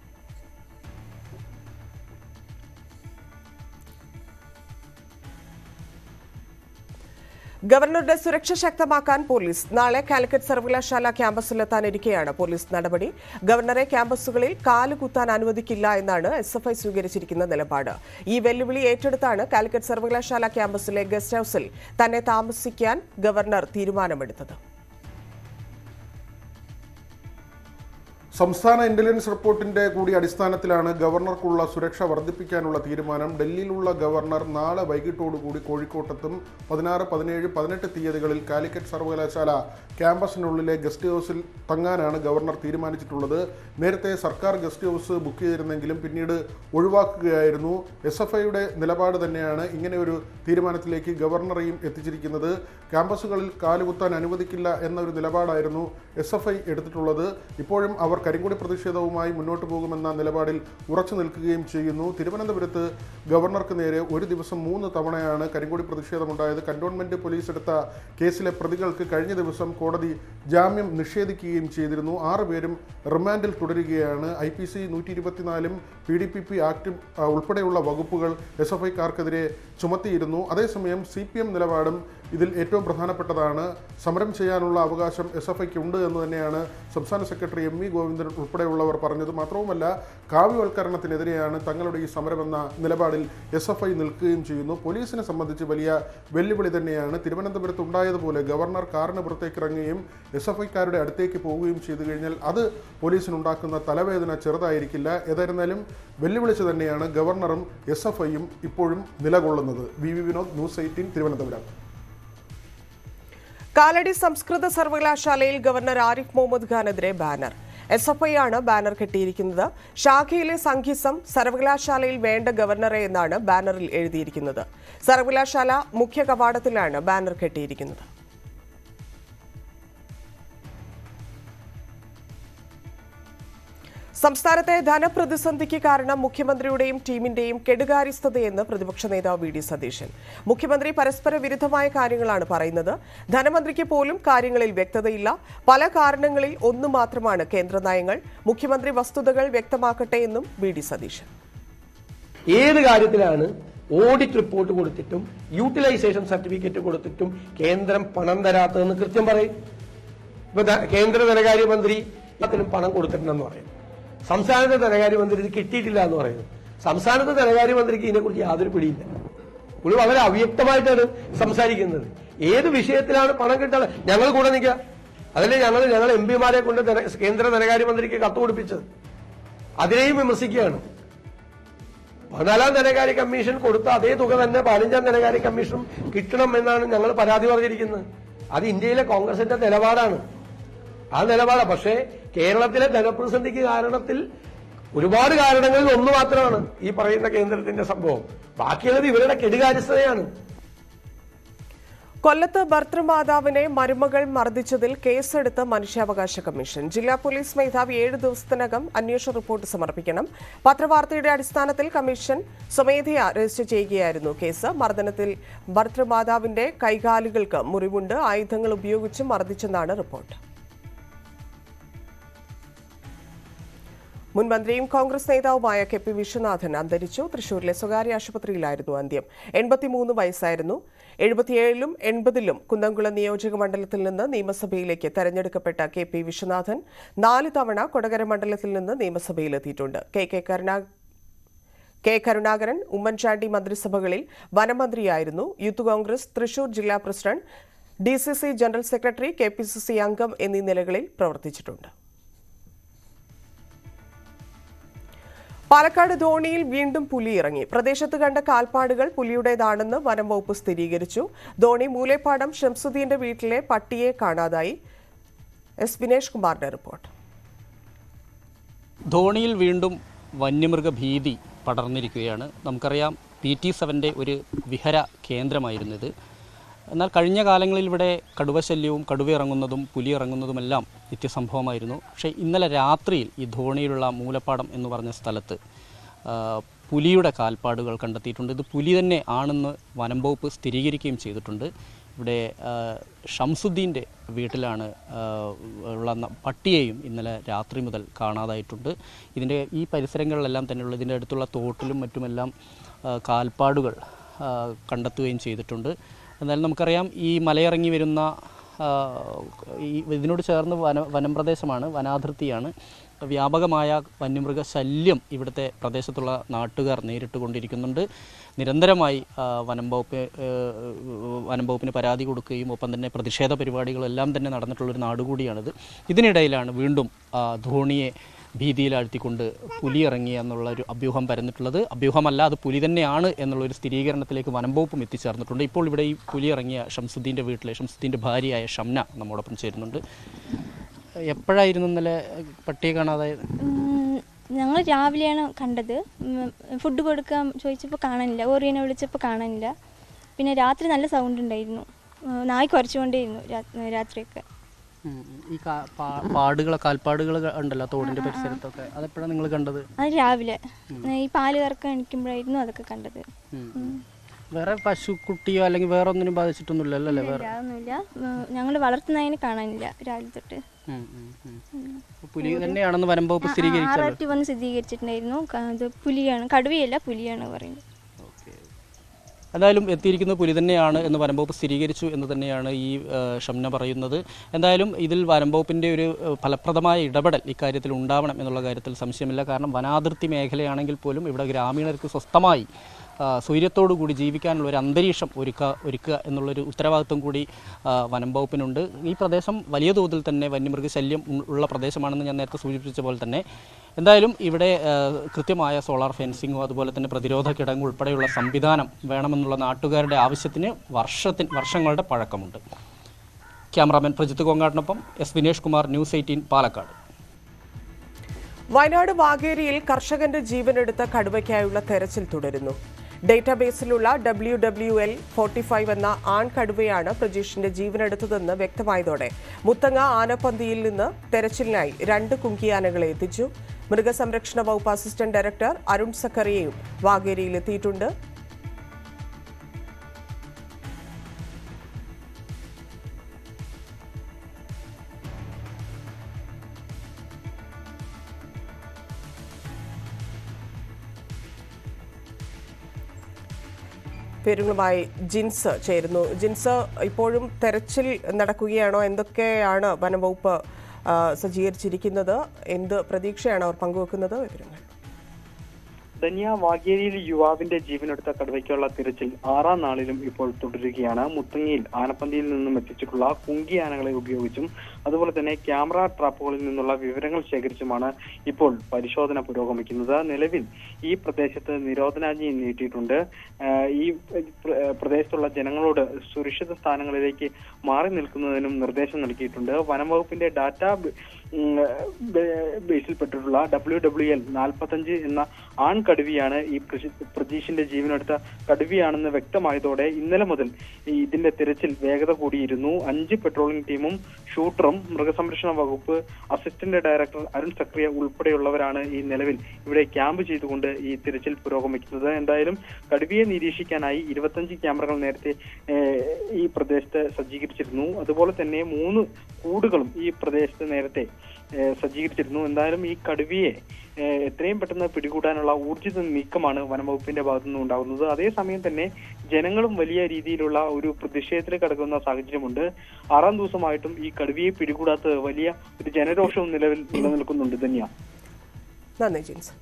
ഗവർണറുടെ സുരക്ഷ ശക്തമാക്കാൻ പോലീസ് നാളെ കാലിക്കറ്റ് സർവകലാശാല ക്യാമ്പസിലെത്താനിരിക്കെയാണ് പോലീസ് നടപടി. ഗവർണറെ ക്യാമ്പസുകളിൽ കാലുകുത്താൻ അനുവദിക്കില്ല എന്നാണ് SFI സ്വീകരിച്ചിരിക്കുന്ന നിലപാട്. ഈ വെല്ലുവിളി ഏറ്റെടുത്താണ് കാലിക്കറ്റ് സർവകലാശാല ക്യാമ്പസിലെ ഗസ്റ്റ് ഹൌസിൽ തന്നെ താമസിക്കാൻ ഗവർണർ തീരുമാനമെടുത്തത്. സംസ്ഥാന ഇന്റലിജൻസ് റിപ്പോർട്ടിന്റെ കൂടി അടിസ്ഥാനത്തിലാണ് ഗവർണർക്കുള്ള സുരക്ഷ വർദ്ധിപ്പിക്കാനുള്ള തീരുമാനം. ഡൽഹിയിലുള്ള ഗവർണർ നാളെ വൈകിട്ടോടുകൂടി കോഴിക്കോട്ടെത്തും. 16, 17, 18 തീയതികളിൽ കാലിക്കറ്റ് സർവകലാശാല ക്യാമ്പസിനുള്ളിലെ ഗസ്റ്റ് ഹൌസിൽ തങ്ങാനാണ് ഗവർണർ തീരുമാനിച്ചിട്ടുള്ളത്. നേരത്തെ സർക്കാർ ഗസ്റ്റ് ഹൌസ് ബുക്ക് ചെയ്തിരുന്നെങ്കിലും പിന്നീട് ഒഴിവാക്കുകയായിരുന്നു. SFIയുടെ നിലപാട് തന്നെയാണ് ഇങ്ങനെ ഒരു തീരുമാനത്തിലേക്ക് ഗവർണറെയും എത്തിച്ചിരിക്കുന്നത്. ക്യാമ്പസുകളിൽ കാലുകുത്താൻ അനുവദിക്കില്ല എന്നൊരു നിലപാടായിരുന്നു SFI എടുത്തിട്ടുള്ളത്. ഇപ്പോഴും അവർ കരിങ്കൊടി പ്രതിഷേധവുമായി മുന്നോട്ട് പോകുമെന്ന നിലപാടിൽ ഉറച്ചു നിൽക്കുകയും ചെയ്യുന്നു. തിരുവനന്തപുരത്ത് ഗവർണർക്ക് നേരെ ഒരു ദിവസം 3 തവണയാണ് കരിങ്കൊടി പ്രതിഷേധമുണ്ടായത്. കന്റോൺമെന്റ് പോലീസ് എടുത്ത കേസിലെ പ്രതികൾക്ക് കഴിഞ്ഞ ദിവസം കോടതി ജാമ്യം നിഷേധിക്കുകയും ചെയ്തിരുന്നു. 6 പേരും റിമാൻഡിൽ തുടരുകയാണ്. IPC 124 PDPP ആക്ടും ഉൾപ്പെടെയുള്ള വകുപ്പുകൾ SFIക്കാർക്കെതിരെ ചുമത്തിയിരുന്നു. അതേസമയം CPM നിലപാടും ഇതിൽ ഏറ്റവും പ്രധാനപ്പെട്ടതാണ്. സമരം ചെയ്യാനുള്ള അവകാശം SFIക്ക് ഉണ്ട് എന്ന് തന്നെയാണ് സംസ്ഥാന സെക്രട്ടറി MV ഗോവിന്ദൻ ഉൾപ്പെടെയുള്ളവർ പറഞ്ഞത്. മാത്രവുമല്ല, കാവ്യവൽക്കരണത്തിനെതിരെയാണ് തങ്ങളുടെ ഈ സമരമെന്ന നിലപാടിൽ SFI നിൽക്കുകയും ചെയ്യുന്നു. പോലീസിനെ സംബന്ധിച്ച് വലിയ വെല്ലുവിളി തന്നെയാണ്. തിരുവനന്തപുരത്ത് ഉണ്ടായതുപോലെ ഗവർണർ കാറിന് പുറത്തേക്ക് ഇറങ്ങുകയും SFIക്കാരുടെ അടുത്തേക്ക് പോവുകയും ചെയ്തു കഴിഞ്ഞാൽ അത് പോലീസിനുണ്ടാക്കുന്ന തലവേദന ചെറുതായിരിക്കില്ല. ഏതായിരുന്നാലും വെല്ലുവിളിച്ച് തന്നെയാണ് ഗവർണറും SFIയും ഇപ്പോഴും നിലകൊള്ളുന്നത്. VV Vinod, news 18, Thiruvananthapuram. കാലടി സംസ്കൃത സർവകലാശാലയിൽ ഗവർണർ ആരിഫ് മുഹമ്മദ് ഖാനെതിരെ ബാനർ. SFI ആണ് ബാനർ കെട്ടിയിരിക്കുന്നത്. ശാഖയിലെ സംഘിസം സർവകലാശാലയിൽ വേണ്ട ഗവർണറെ എന്നാണ് ബാനറിൽ എഴുതിയിരിക്കുന്നത്. സർവകലാശാല മുഖ്യ കവാടത്തിലാണ് ബാനർ കെട്ടിയിരിക്കുന്നത്. സംസ്ഥാനത്തെ ധനപ്രതിസന്ധിക്ക് കാരണം മുഖ്യമന്ത്രിയുടെയും ടീമിന്റെയും കെടുകാര്യസ്ഥതയെന്ന് പ്രതിപക്ഷ നേതാവ് VD സതീശൻ. മുഖ്യമന്ത്രി പരസ്പര വിരുദ്ധമായ കാര്യങ്ങളാണ് പറയുന്നത്. ധനമന്ത്രിക്ക് പോലും കാര്യങ്ങളിൽ വ്യക്തതയില്ല. പല കാരണങ്ങളിൽ ഒന്നു മാത്രമാണ് കേന്ദ്ര നയങ്ങൾ. മുഖ്യമന്ത്രി വസ്തുതകൾ വ്യക്തമാക്കട്ടെ എന്നും VD സതീശൻ. ഏത് കാര്യത്തിലാണ് ഓഡിറ്റ് റിപ്പോർട്ട് കൊടുത്തിട്ടും യൂട്ടിലൈസേഷൻ സർട്ടിഫിക്കറ്റ് കൊടുത്തിട്ടും കേന്ദ്രം പണം തരാത്തതെന്ന് കൃത്യം പറയും. ഇപ്പൊ കേന്ദ്ര ധനകാര്യമന്ത്രി അതിനും പണം കൊടുത്തിട്ടുണ്ടെന്ന് പറയും. സംസ്ഥാനത്തെ ധനകാര്യമന്ത്രി ഇത് കിട്ടിയിട്ടില്ല എന്ന് പറയുന്നു. സംസ്ഥാനത്തെ ധനകാര്യമന്ത്രിക്ക് ഇതിനെക്കുറിച്ച് യാതൊരു പിടിയില്ല. പുള്ളി വളരെ അവ്യക്തമായിട്ടാണ് സംസാരിക്കുന്നത്. ഏത് വിഷയത്തിലാണ് പണം കിട്ടാതെ ഞങ്ങൾ കൂടെ നിൽക്കുക? അതല്ലേ ഞങ്ങൾ MP മാരെ കൊണ്ട് കേന്ദ്ര ധനകാര്യമന്ത്രിക്ക് കത്ത് കൊടുപ്പിച്ചത്. അതിനെയും വിമർശിക്കുകയാണ്. 14ാം ധനകാര്യ കമ്മീഷൻ കൊടുത്ത അതേ തുക തന്നെ 15ാം ധനകാര്യ കമ്മീഷനും കിട്ടണം എന്നാണ് ഞങ്ങൾ പരാതി പറഞ്ഞിരിക്കുന്നത്. അത് ഇന്ത്യയിലെ കോൺഗ്രസിന്റെ നിലപാടാണ്. ആ നിലപാടാണ്. പക്ഷേ കേരളത്തിലെ ധനപ്രതിസന്ധിക്ക് കാരണത്തിൽ ഒരുപാട് കാരണങ്ങളിൽ ഒന്ന് മാത്രമാണ് ഈ പറയുന്ന കേന്ദ്രത്തിന്റെ സംഭവം. ബാക്കിയുള്ളത് ഇവരുടെ കെടുകാര്യസ്ഥതയാണ്. കൊല്ലത്ത് ഭർത്തൃമാതാവിനെ മരുമകൾ മർദ്ദിച്ചതിൽ കേസെടുത്ത മനുഷ്യാവകാശ കമ്മീഷൻ. ജില്ലാ പോലീസ് മേധാവി 7 ദിവസത്തിനകം അന്വേഷണ റിപ്പോർട്ട് സമർപ്പിക്കണം. പത്രവാർത്തയുടെ അടിസ്ഥാനത്തിൽ കമ്മീഷൻ സ്വമേധയാ രജിസ്റ്റർ ചെയ്യുകയായിരുന്നു കേസ്. മർദ്ദനത്തിൽ ഭർത്തൃമാതാവിന്റെ കൈകാലുകൾക്ക് മുറിവുണ്ട്. ആയുധങ്ങൾ ഉപയോഗിച്ച് മർദ്ദിച്ചെന്നാണ് റിപ്പോർട്ട്. മുൻ മന്ത്രിയും കോൺഗ്രസ് നേതാവുമായ KP വിശ്വനാഥൻ അന്തരിച്ചു. തൃശൂരിലെ സ്വകാര്യ ആശുപത്രിയിലായിരുന്നു അന്ത്യം. 83 വയസ്സായിരുന്നു. 77ലും 80ലും കുന്നംകുളം നിയോജക മണ്ഡലത്തിൽ നിന്ന് നിയമസഭയിലേക്ക് തെരഞ്ഞെടുക്കപ്പെട്ട KP വിശ്വനാഥൻ 4 തവണ കൊടകര മണ്ഡലത്തിൽ നിന്ന് നിയമസഭയിലെത്തിയിട്ടുണ്ട്. കെ കരുണാകരൻ, ഉമ്മൻചാണ്ടി മന്ത്രിസഭകളിൽ വനമന്ത്രിയായിരുന്നു. യൂത്ത് കോൺഗ്രസ് തൃശൂർ ജില്ലാ president, DCC general secretary, KPCC അംഗം എന്നീ നിലകളിൽ പ്രവർത്തിച്ചിട്ടുണ്ട്. പാലക്കാട് ധോണിയിൽ വീണ്ടും പുലി ഇറങ്ങി. പ്രദേശത്ത് കണ്ട കാൽപ്പാടുകൾ പുലിയുടേതാണെന്ന് വനം വകുപ്പ് സ്ഥിരീകരിച്ചു. ധോണി മൂലേപ്പാടം ഷംസുദ്ദീന്റെ വീട്ടിലെ പട്ടിയെ കാണാതായി. എസ് വിനേഷ് കുമാറിന്റെ റിപ്പോർട്ട്. ധോണിയിൽ വീണ്ടും വന്യമൃഗ ഭീതി പടർന്നിരിക്കുകയാണ്. നമുക്കറിയാം PT7 ഒരു വിഹര കേന്ദ്രമായിരുന്നത്. എന്നാൽ കഴിഞ്ഞ കാലങ്ങളിൽ ഇവിടെ കടുവശല്യവും കടുവ ഇറങ്ങുന്നതും പുലി ഇറങ്ങുന്നതുമെല്ലാം നിത്യസംഭവമായിരുന്നു. പക്ഷേ ഇന്നലെ രാത്രിയിൽ ഈ ധോണിയിലുള്ള മൂലപ്പാടം എന്ന് പറഞ്ഞ സ്ഥലത്ത് പുലിയുടെ കാൽപ്പാടുകൾ കണ്ടെത്തിയിട്ടുണ്ട്. ഇത് പുലി തന്നെ ആണെന്ന് വനം വകുപ്പ് സ്ഥിരീകരിക്കുകയും ചെയ്തിട്ടുണ്ട്. ഇവിടെ ഷംസുദ്ദീൻ്റെ വീട്ടിലാണ് ഉള്ള പട്ടിയെയും ഇന്നലെ രാത്രി മുതൽ കാണാതായിട്ടുണ്ട്. ഈ പരിസരങ്ങളിലെല്ലാം തന്നെയുള്ള ഇതിൻ്റെ അടുത്തുള്ള തോട്ടിലും മറ്റുമെല്ലാം കാൽപ്പാടുകൾ കണ്ടെത്തുകയും ചെയ്തിട്ടുണ്ട്. എന്നാലും നമുക്കറിയാം ഈ മലയിറങ്ങി വരുന്ന ഇതിനോട് ചേർന്ന് വനം പ്രദേശമാണ്, വനാതിർത്തിയാണ്. വ്യാപകമായ വന്യമൃഗ ശല്യം ഇവിടുത്തെ പ്രദേശത്തുള്ള നാട്ടുകാർ നേരിട്ട് കൊണ്ടിരിക്കുന്നുണ്ട്. നിരന്തരമായി വനം വകുപ്പിന് പരാതി കൊടുക്കുകയും ഒപ്പം തന്നെ പ്രതിഷേധ പരിപാടികളെല്ലാം തന്നെ നടന്നിട്ടുള്ളൊരു നാടുകൂടിയാണിത്. ഇതിനിടയിലാണ് വീണ്ടും ധോണിയെ ഭീതിയിലാഴ്ത്തിക്കൊണ്ട് പുലി ഇറങ്ങി എന്നുള്ളൊരു അഭ്യൂഹം പരന്നിട്ടുള്ളത്. അഭ്യൂഹമല്ല, അത് പുലി തന്നെയാണ് എന്നുള്ളൊരു സ്ഥിരീകരണത്തിലേക്ക് വനം വകുപ്പും എത്തിച്ചേർന്നിട്ടുണ്ട്. ഇപ്പോൾ ഇവിടെ ഈ പുലി ഇറങ്ങിയ ഷംസുദ്ദീൻ്റെ വീട്ടിലെ ഷംസുദ്ദീൻ്റെ ഭാര്യയായ ഷംന നമ്മോടൊപ്പം ചേരുന്നുണ്ട്. എപ്പോഴായിരുന്നു ഇന്നലെ പട്ടിയെ കാണാതായത്? ഞങ്ങൾ രാവിലെയാണ് കണ്ടത്. ഫുഡ് കൊടുക്കാൻ ചോദിച്ചപ്പോൾ കാണാനില്ല. ഓറിയനെ വിളിച്ചപ്പോൾ കാണാനില്ല. പിന്നെ രാത്രി നല്ല സൗണ്ട് ഉണ്ടായിരുന്നു. നായ് കുറച്ചുകൊണ്ടേയിരുന്നു രാത്രിയൊക്കെ. ഈ കാൽപ്പാടുകൾ ഉണ്ടല്ലോ തോടിന്റെ പരിസരത്തൊക്കെ, അതെപ്പോഴാണ് നിങ്ങൾ കണ്ടത്? അത് രാവിലെ ഈ പാല് കറക്കാൻ എണിക്കുമ്പോഴായിരുന്നു അതൊക്കെ കണ്ടത്. വേറെ പശുക്കുട്ടിയോ അല്ലെങ്കിൽ വേറെ ഒന്നിനും ബാധിച്ചിട്ടൊന്നുമില്ലല്ലോ അല്ലേ? വേറെ ഒന്നുമില്ല. ഞങ്ങൾ വളർത്തുന്നതിന് കാണാനില്ല രാവിലെ തൊട്ട്. പുലി തന്നെയാണെന്ന് വനം വകുപ്പ് സ്ഥിരീകരിച്ചിട്ടുണ്ടായിരുന്നു. അത് പുലിയാണ്, കടുവയല്ല പുലിയാണ് പറയുന്നത്. എന്തായാലും എത്തിയിരിക്കുന്നത് പുലി തന്നെയാണ് എന്ന് വനം വകുപ്പ് സ്ഥിരീകരിച്ചു എന്ന് തന്നെയാണ് ഈ ഷംന പറയുന്നത്. എന്തായാലും ഇതിൽ വനം വകുപ്പിൻ്റെ ഒരു ഫലപ്രദമായ ഇടപെടൽ ഇക്കാര്യത്തിൽ ഉണ്ടാവണം എന്നുള്ള കാര്യത്തിൽ സംശയമില്ല. കാരണം വനാതിർത്തി മേഖലയാണെങ്കിൽ പോലും ഇവിടെ ഗ്രാമീണർക്ക് സ്വസ്ഥമായി സ്വൈര്യത്തോടുകൂടി ജീവിക്കാനുള്ള ഒരു അന്തരീക്ഷം ഒരുക്കുക എന്നുള്ളൊരു ഉത്തരവാദിത്വം കൂടി വനം വകുപ്പിനുണ്ട്. ഈ പ്രദേശം വലിയ തോതിൽ തന്നെ വന്യമൃഗശല്യം ഉള്ള പ്രദേശമാണെന്ന് ഞാൻ നേരത്തെ സൂചിപ്പിച്ച പോലെ തന്നെ എന്തായാലും ഇവിടെ കൃത്യമായ സോളാർ ഫെൻസിങ്ങോ അതുപോലെ തന്നെ പ്രതിരോധ കിടങ്ങ് ഉൾപ്പെടെയുള്ള സംവിധാനം വേണമെന്നുള്ള നാട്ടുകാരുടെ ആവശ്യത്തിന് വർഷങ്ങളുടെ പഴക്കമുണ്ട്. ക്യാമറാമാൻ പ്രജിത്ത് കോങ്ങാട്ടിനൊപ്പം എസ് വിനേഷ് കുമാർ, News 18 പാലക്കാട്. വയനാട് വാഗേരിയിൽ കർഷകന്റെ ജീവനെടുത്ത കടുവയ്ക്കായുള്ള തെരച്ചിൽ തുടരുന്നു. ഡേറ്റാബേസിലുള്ള WWL45 എന്ന ആൺകടുവയാണ് പ്രജീഷിന്റെ ജീവനെടുത്തതെന്ന് വ്യക്തമായതോടെ മുത്തങ്ങ ആനപ്പന്തിയിൽ നിന്ന് തെരച്ചിലിനായി 2 കുങ്കിയാനകളെ എത്തിച്ചു. മൃഗസംരക്ഷണ വകുപ്പ് അസിസ്റ്റന്റ് ഡയറക്ടർ അരുൺ സക്കറിയയും വാഗേരിയിലെത്തിയിട്ടുണ്ട്. പേരുകളുമായി ജിൻസ് ചേരുന്നു. ജിൻസ്, ഇപ്പോഴും തെരച്ചിൽ നടക്കുകയാണോ? എന്തൊക്കെയാണ് വനംവകുപ്പ് സജ്ജീകരിച്ചിരിക്കുന്നത്? എന്ത് പ്രതീക്ഷയാണ് അവർ പങ്കുവെക്കുന്നത്? വിവരങ്ങൾ. ധന്യ, വാഗേരിയിൽ യുവാവിന്റെ ജീവനെടുത്ത കടുവയ്ക്കുള്ള തിരച്ചിൽ 6ാം നാളിലും ഇപ്പോൾ തുടരുകയാണ്. മുത്തങ്ങയിൽ ആനപ്പന്തിയിൽ നിന്നും എത്തിച്ചിട്ടുള്ള കുങ്കി ആനകളെ ഉപയോഗിച്ചും അതുപോലെ തന്നെ ക്യാമറ ട്രാപ്പുകളിൽ നിന്നുള്ള വിവരങ്ങൾ ശേഖരിച്ചുമാണ് ഇപ്പോൾ പരിശോധന പുരോഗമിക്കുന്നത്. നിലവിൽ ഈ പ്രദേശത്ത് നിരോധനാജ്ഞ നീട്ടിയിട്ടുണ്ട്. ഈ പ്രദേശത്തുള്ള ജനങ്ങളോട് സുരക്ഷിത സ്ഥാനങ്ങളിലേക്ക് മാറി നിൽക്കുന്നതിനും നിർദ്ദേശം നൽകിയിട്ടുണ്ട്. വനംവകുപ്പിന്റെ ഡാറ്റാ ബേസിൽപ്പെട്ടിട്ടുള്ള WWL 45 എന്ന ആൺകടുവയാണ് ഈ പ്രജീഷിന്റെ ജീവനെടുത്ത കടുവയാണെന്ന് വ്യക്തമായതോടെ ഇന്നലെ മുതൽ ഇതിന്റെ തിരച്ചിൽ വേഗത കൂടിയിരുന്നു. 5 പെട്രോളിംഗ് ടീമും ഷൂട്ടറും മൃഗസംരക്ഷണ വകുപ്പ് അസിസ്റ്റന്റ് ഡയറക്ടർ അരുൺ സക്രിയ ഉൾപ്പെടെയുള്ളവരാണ് ഈ നിലവിൽ ഇവിടെ ക്യാമ്പ് ചെയ്തുകൊണ്ട് ഈ തിരച്ചിൽ പുരോഗമിക്കുന്നത്. എന്തായാലും കടുവയെ നിരീക്ഷിക്കാനായി 25 ക്യാമറകൾ നേരത്തെ ഈ പ്രദേശത്ത് സജ്ജീകരിച്ചിരുന്നു. അതുപോലെ തന്നെ 3 കൂടുകളും ഈ പ്രദേശത്ത് നേരത്തെ സജ്ജീകരിച്ചിരുന്നു. എന്തായാലും ഈ കടുവയെ എത്രയും പെട്ടെന്ന് പിടികൂടാനുള്ള ഊർജിത നീക്കമാണ് വനംവകുപ്പിന്റെ ഭാഗത്തുനിന്ന് ഉണ്ടാകുന്നത്. അതേസമയം തന്നെ ജനങ്ങളും വലിയ രീതിയിലുള്ള ഒരു പ്രതിഷേധത്തിൽ കടക്കുന്ന സാഹചര്യമുണ്ട്. 6ാം ദിവസമായിട്ടും ഈ കടുവയെ പിടികൂടാത്തത് വലിയ ഒരു ജനരോഷവും നിലനിൽക്കുന്നുണ്ട്. ധന്യ. നന്ദി ജിൻസ്.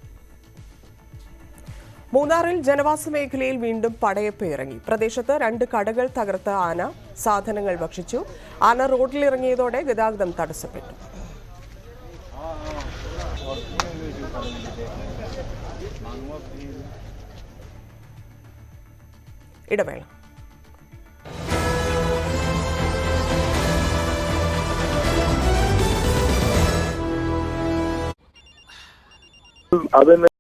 മൂന്നാറിൽ ജനവാസ മേഖലയിൽ വീണ്ടും പടയപ്പ് ഇറങ്ങി. പ്രദേശത്ത് 2 കടകൾ തകർത്ത ആന സാധനങ്ങൾ ഭക്ഷിച്ചു. ആന റോഡിലിറങ്ങിയതോടെ ഗതാഗതം തടസ്സപ്പെട്ടു. ഇടവേള. അത്